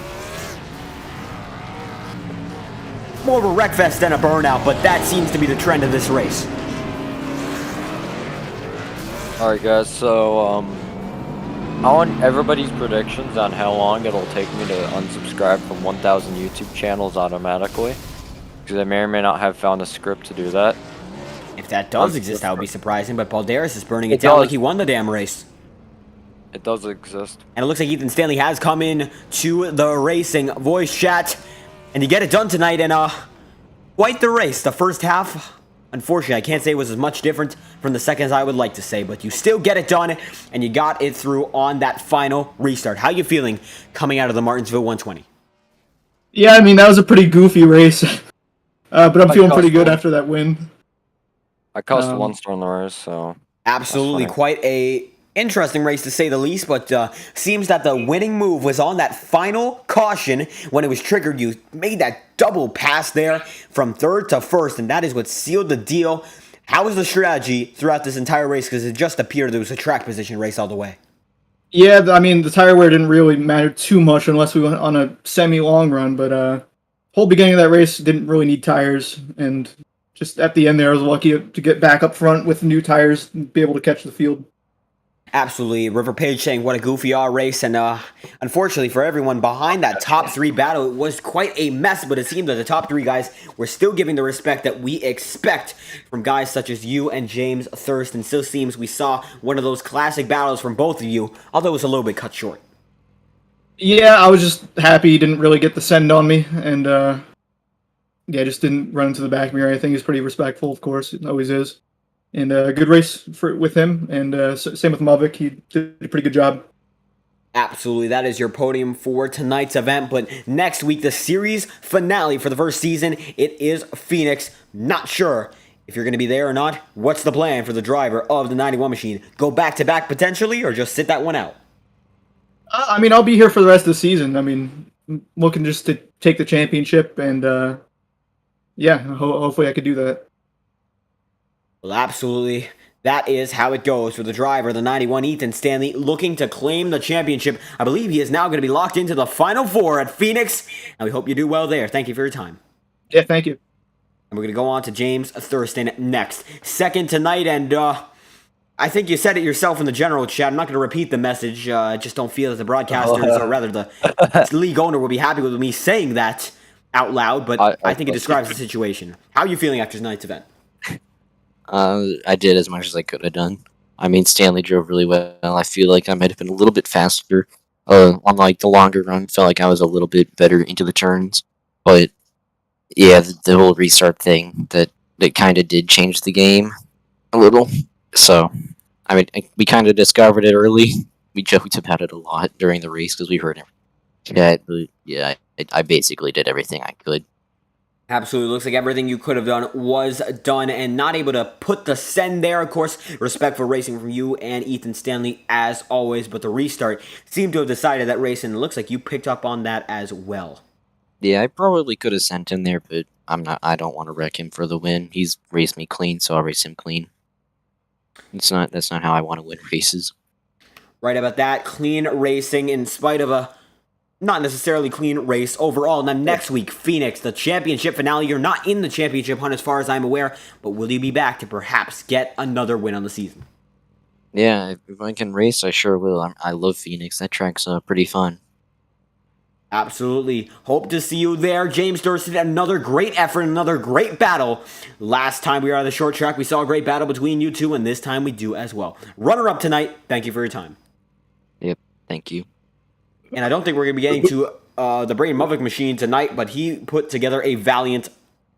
More of a wreckfest than a burnout, but that seems to be the trend of this race. Alright guys, so I want everybody's predictions on how long it'll take me to unsubscribe from 1,000 YouTube channels automatically. Because I may or may not have found a script to do that. If that does exist, that would be surprising, but Balderas is burning it down like he won the damn race. It does exist. And it looks like Ethan Stanley has come in to the racing voice chat. And you get it done tonight, and quite the race. The first half, unfortunately, I can't say it was as much different from the second as I would like to say, but you still get it done, and you got it through on that final restart. How you feeling coming out of the Martinsville 120? Yeah, I mean, that was a pretty goofy race, but I'm feeling pretty good after that win. I cost 1 star in the race, so... Absolutely, quite a interesting race to say the least, but seems that the winning move was on that final caution when it was triggered. You made that double pass there from third to first, and that is what sealed the deal. How was the strategy throughout this entire race? Because it just appeared it was a track position race all the way. Yeah, I mean, the tire wear didn't really matter too much unless we went on a semi-long run, but whole beginning of that race didn't really need tires, and just at the end there, I was lucky to get back up front with new tires and be able to catch the field. Absolutely. River Page saying what a goofy race, and unfortunately for everyone behind that top 3 battle, it was quite a mess, but it seemed that the top 3 guys were still giving the respect that we expect from guys such as you and James Thurston. Still seems we saw one of those classic battles from both of you, although it was a little bit cut short. Yeah, I was just happy he didn't really get the send on me, and yeah, just didn't run into the back mirror. I think he's pretty respectful, of course, it always is. And a good race with him, and same with Movic. He did a pretty good job. Absolutely, that is your podium for tonight's event. But next week, the series finale for the first season, it is Phoenix. Not sure if you're going to be there or not. What's the plan for the driver of the 91 machine? Go back-to-back potentially, or just sit that one out? I mean, I'll be here for the rest of the season. I mean, looking just to take the championship, and yeah, hopefully I could do that. Well, absolutely. That is how it goes for the driver, the 91, Ethan Stanley, looking to claim the championship. I believe he is now going to be locked into the Final Four at Phoenix, and we hope you do well there. Thank you for your time. Yeah, thank you. And we're going to go on to James Thurston next. Second tonight, and I think you said it yourself in the general chat. I'm not going to repeat the message. I just don't feel that the broadcasters, or rather the league owner, will be happy with me saying that out loud, but I think it describes the situation. How are you feeling after tonight's event? I did as much as I could have done. I mean, Stanley drove really well. I feel like I might have been a little bit faster on like the longer run. Felt like I was a little bit better into the turns, but yeah, the whole restart thing that kind of did change the game a little. So, I mean, we kind of discovered it early. We joked about it a lot during the race because we heard it. Yeah, I basically did everything I could. Absolutely. Looks like everything you could have done was done, and not able to put the send there. Of course, respectful racing from you and Ethan Stanley as always, but the restart seemed to have decided that race, and it looks like you picked up on that as well. Yeah, I probably could have sent him there, but I don't want to wreck him for the win. He's raced me clean, so I'll race him clean. That's not how I want to win races. Right about that. Clean racing in spite of a not necessarily clean race overall. Now, next week, Phoenix, the championship finale. You're not in the championship hunt as far as I'm aware, but will you be back to perhaps get another win on the season? Yeah, if I can race, I sure will. I love Phoenix. That track's pretty fun. Absolutely. Hope to see you there, James Thurston. Another great effort, another great battle. Last time we were on the short track, we saw a great battle between you two, and this time we do as well. Runner-up tonight, thank you for your time. Yep. Thank you. And I don't think we're going to be getting to the Braden Movick machine tonight, but he put together a valiant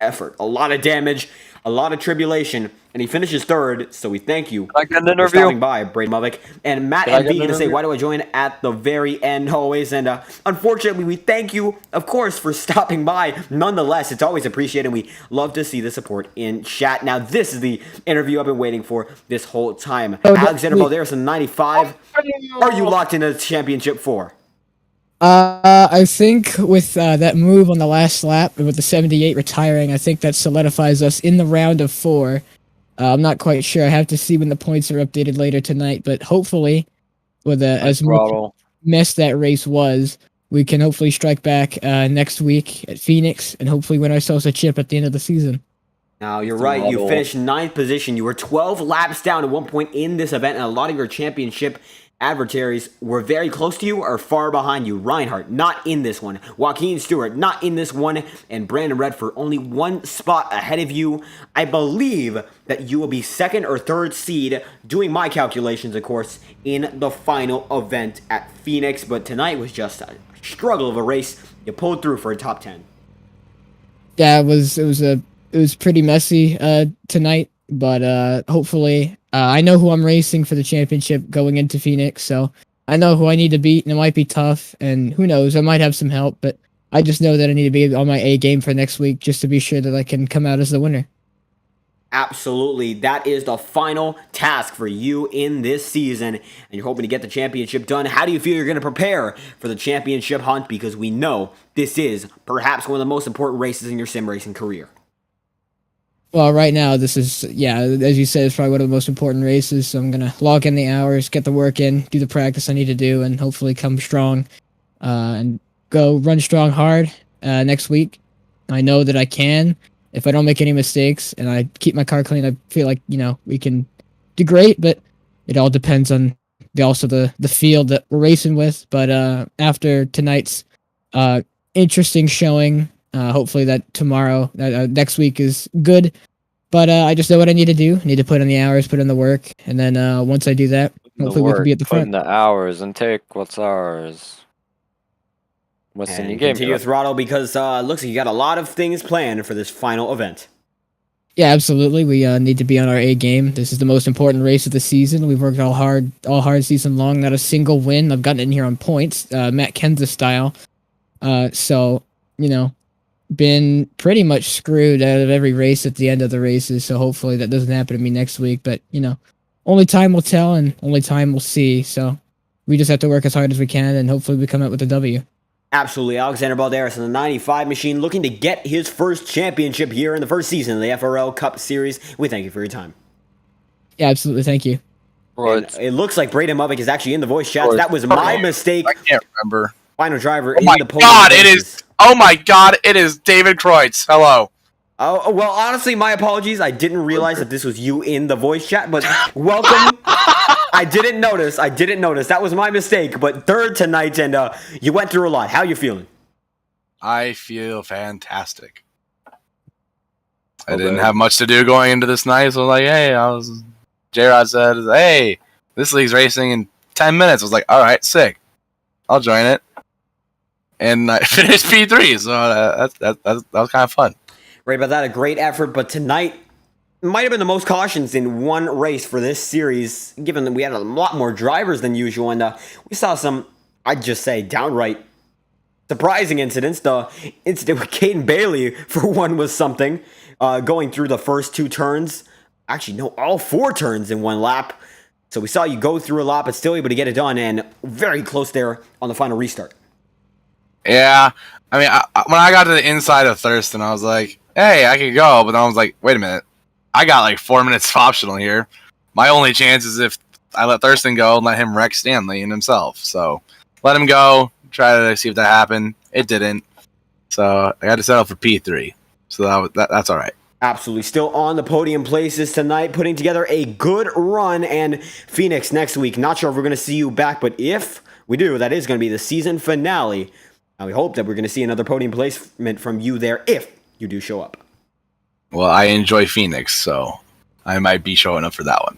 effort. A lot of damage, a lot of tribulation, and he finishes third, so we thank you I get an for interview? stopping by, Braden Movick. And Matt Can I and get V an to say, interview? why do I join at the very end always? And unfortunately, we thank you, of course, for stopping by. Nonetheless, it's always appreciated, and we love to see the support in chat. Now, this is the interview I've been waiting for this whole time. Alexander Balderas in 95. Are you locked into the championship 4? I think with that move on the last lap, with the 78 retiring, I think that solidifies us in the round of 4. I'm not quite sure. I have to see when the points are updated later tonight, but hopefully, with as mess that race was, we can hopefully strike back next week at Phoenix and hopefully win ourselves a chip at the end of the season. Now, you're right. You finished 9th position. You were 12 laps down at one point in this event, and a lot of your championship adversaries were very close to you or far behind you. Reinhardt, not in this one. Joaquin Stewart, not in this one. And Brandon Redford, only one spot ahead of you. I believe that you will be 2nd or 3rd seed, doing my calculations, of course, in the final event at Phoenix. But tonight was just a struggle of a race. You pulled through for a top 10. Yeah, it was pretty messy tonight, but hopefully I know who I'm racing for the championship going into Phoenix, so I know who I need to beat, and it might be tough, and who knows, I might have some help, but I just know that I need to be on my A game for next week just to be sure that I can come out as the winner. Absolutely. That is the final task for you in this season, and you're hoping to get the championship done. How do you feel you're going to prepare for the championship hunt? Because we know this is perhaps one of the most important races in your sim racing career. Well, right now, this is, as you said, it's probably one of the most important races, so I'm going to log in the hours, get the work in, do the practice I need to do, and hopefully come strong and go run strong hard next week. I know that I can. If I don't make any mistakes and I keep my car clean, I feel like, we can do great, but it all depends on the field that we're racing with. But after tonight's interesting showing, hopefully that tomorrow, next week is good. But I just know what I need to do. I need to put in the hours, put in the work, and then once I do that, hopefully we can be at the Put in front. the hours and take what's ours. What's in your game? Continue throttle because looks like you got a lot of things planned for this final event. Yeah, absolutely. We need to be on our A game. This is the most important race of the season. We've worked all hard season long. Not a single win. I've gotten in here on points, Matt Kenza style. So, been pretty much screwed out of every race at the end of the races. So hopefully that doesn't happen to me next week. But, only time will tell and only time will see. So we just have to work as hard as we can and hopefully we come out with a W. Absolutely. Alexander Balderas in the 95 machine looking to get his first championship here in the first season of the FORL Cup Series. We thank you for your time. Yeah, absolutely. Thank you. And it looks like Braden Movick is actually in the voice chat. That was my mistake. I can't remember. Final driver Oh in my the podium. god, it is. Oh my god, it is David Kreutz. Hello. Oh, well, honestly, my apologies. I didn't realize that this was you in the voice chat, but welcome. I didn't notice. That was my mistake, but third tonight, and you went through a lot. How you feeling? I feel fantastic. I didn't have much to do going into this night, so I was like, hey, J-Rod said, hey, this league's racing in 10 minutes. I was like, all right, sick. I'll join it. And I finished P3, so that was kind of fun. Right about that, a great effort, but tonight might have been the most cautions in one race for this series, given that we had a lot more drivers than usual, and we saw some, I'd just say, downright surprising incidents. The incident with Caden Bailey, for one, was something, going through the first 2 turns. Actually, no, all 4 turns in one lap. So we saw you go through a lot, but still able to get it done, and very close there on the final restart. Yeah, I mean, when I got to the inside of Thurston, I was like, hey, I could go, but then I was like, wait a minute. I got like 4 minutes optional here. My only chance is if I let Thurston go and let him wreck Stanley and himself. So let him go, try to see if that happened. It didn't. So I got to settle for P3. So that's all right. Absolutely. Still on the podium places tonight, putting together a good run, and Phoenix next week. Not sure if we're going to see you back, but if we do, that is going to be the season finale And we hope that we're going to see another podium placement from you there if you do show up. Well, I enjoy Phoenix, so I might be showing up for that one.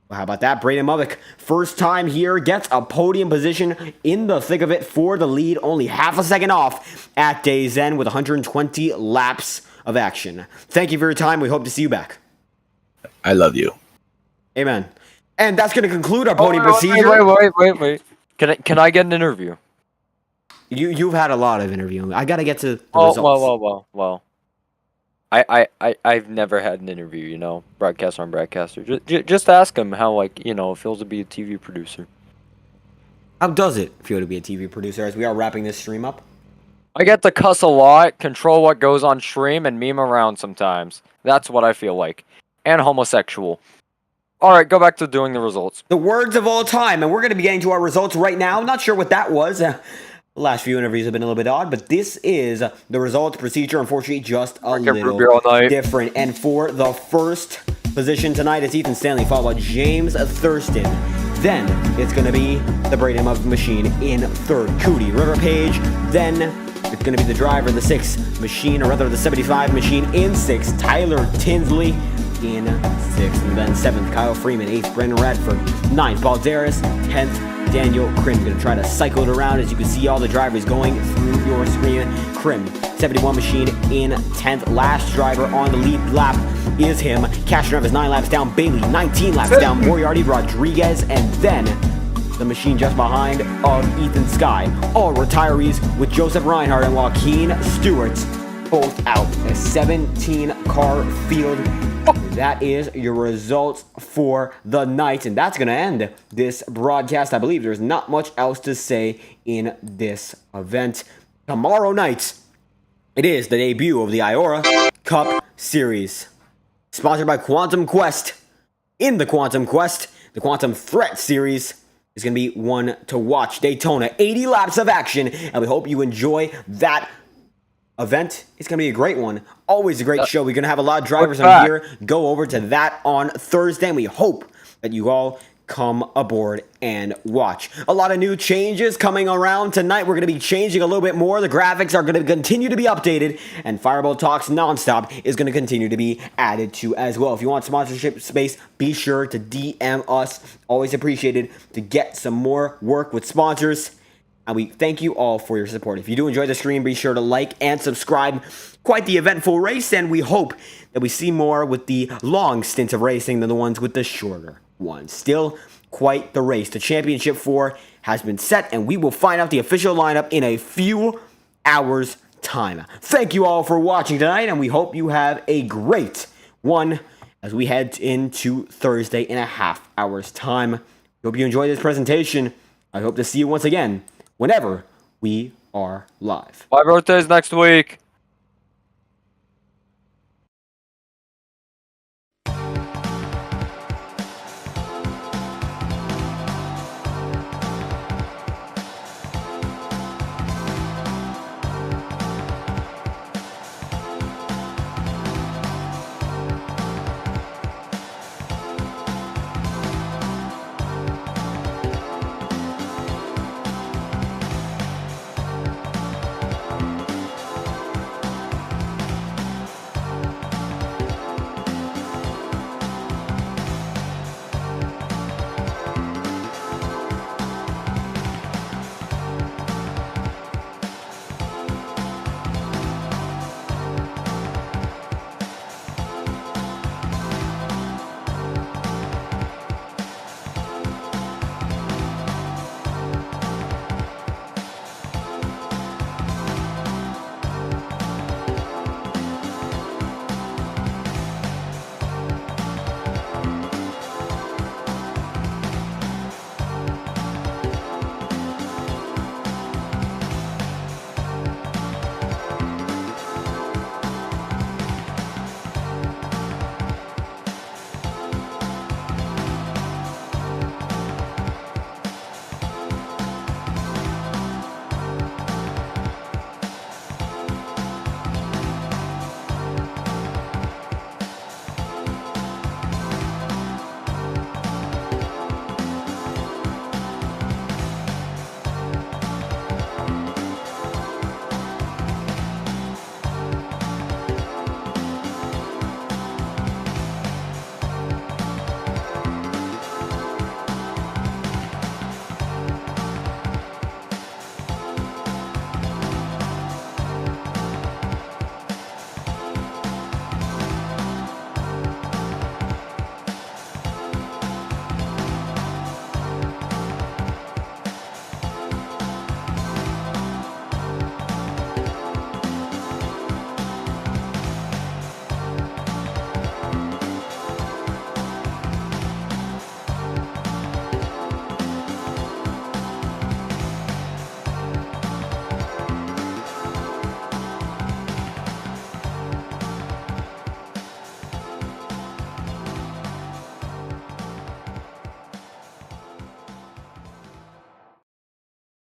Well, how about that? Braden Mulvick, first time here, gets a podium position in the thick of it for the lead, only half a second off at day's end with 120 laps of action. Thank you for your time. We hope to see you back. I love you. Amen. And that's going to conclude our podium procedure. Wait. Can I get an interview? You've had a lot of interviewing. I got to get to the results. Well. I've never had an interview, you know, broadcaster on broadcaster. Just ask him how, like, you know, it feels to be a TV producer. How does it feel to be a TV producer as we are wrapping this stream up? I get to cuss a lot, control what goes on stream, and meme around sometimes. That's what I feel like. And homosexual. Alright, go back to doing the results. The words of all time, and we're going to be getting to our results right now. Not sure what that was. The last few interviews have been a little bit odd, but this is the results procedure. Unfortunately, just a little different. And for the first position tonight, it's Ethan Stanley, followed by James Thurston. Then it's going to be the Braden Mulvick machine in third, Cootie River Page. Then it's going to be the driver, the 6 machine, or rather the 75 machine in 6, Tyler Tinsley in 6th. And then 7th, Kyle Freeman. 8th, Brendan Radford. 9th, Balderas. 10th, Daniel Krim. Going to try to cycle it around as you can see all the drivers going through your screen. Krim, 71 machine in 10th. Last driver on the lead lap is him. Castro is 9 laps down. Bailey, 19 laps down. Moriarty, Rodriguez, and then the machine just behind of Ethan Sky. All retirees with Joseph Reinhardt and Joaquin Stewart both out. A 17-car field. That is your results for the night, and that's going to end this broadcast. I believe there's not much else to say in this event. Tomorrow night, it is the debut of the IORA Cup Series, sponsored by Quantum Quest. In the Quantum Quest, the Quantum Threat Series is going to be one to watch. Daytona, 80 laps of action, and we hope you enjoy that event. It's going to be a great one. Always a great show. We're going to have a lot of drivers on here. Go over to that on Thursday, and we hope that you all come aboard and watch. A lot of new changes coming around tonight. We're going to be changing a little bit more. The graphics are going to continue to be updated, and Fireball Talks Nonstop is going to continue to be added to as well. If you want sponsorship space, be sure to DM us. Always appreciated to get some more work with sponsors. And we thank you all for your support. If you do enjoy the stream, be sure to like and subscribe. Quite the eventful race, and we hope that we see more with the long stints of racing than the ones with the shorter ones. Still, quite the race. The Championship 4 has been set, and we will find out the official lineup in a few hours' time. Thank you all for watching tonight, and we hope you have a great one as we head into Thursday in a half hour's time. Hope you enjoyed this presentation. I hope to see you once again whenever we are live. My birthday's next week.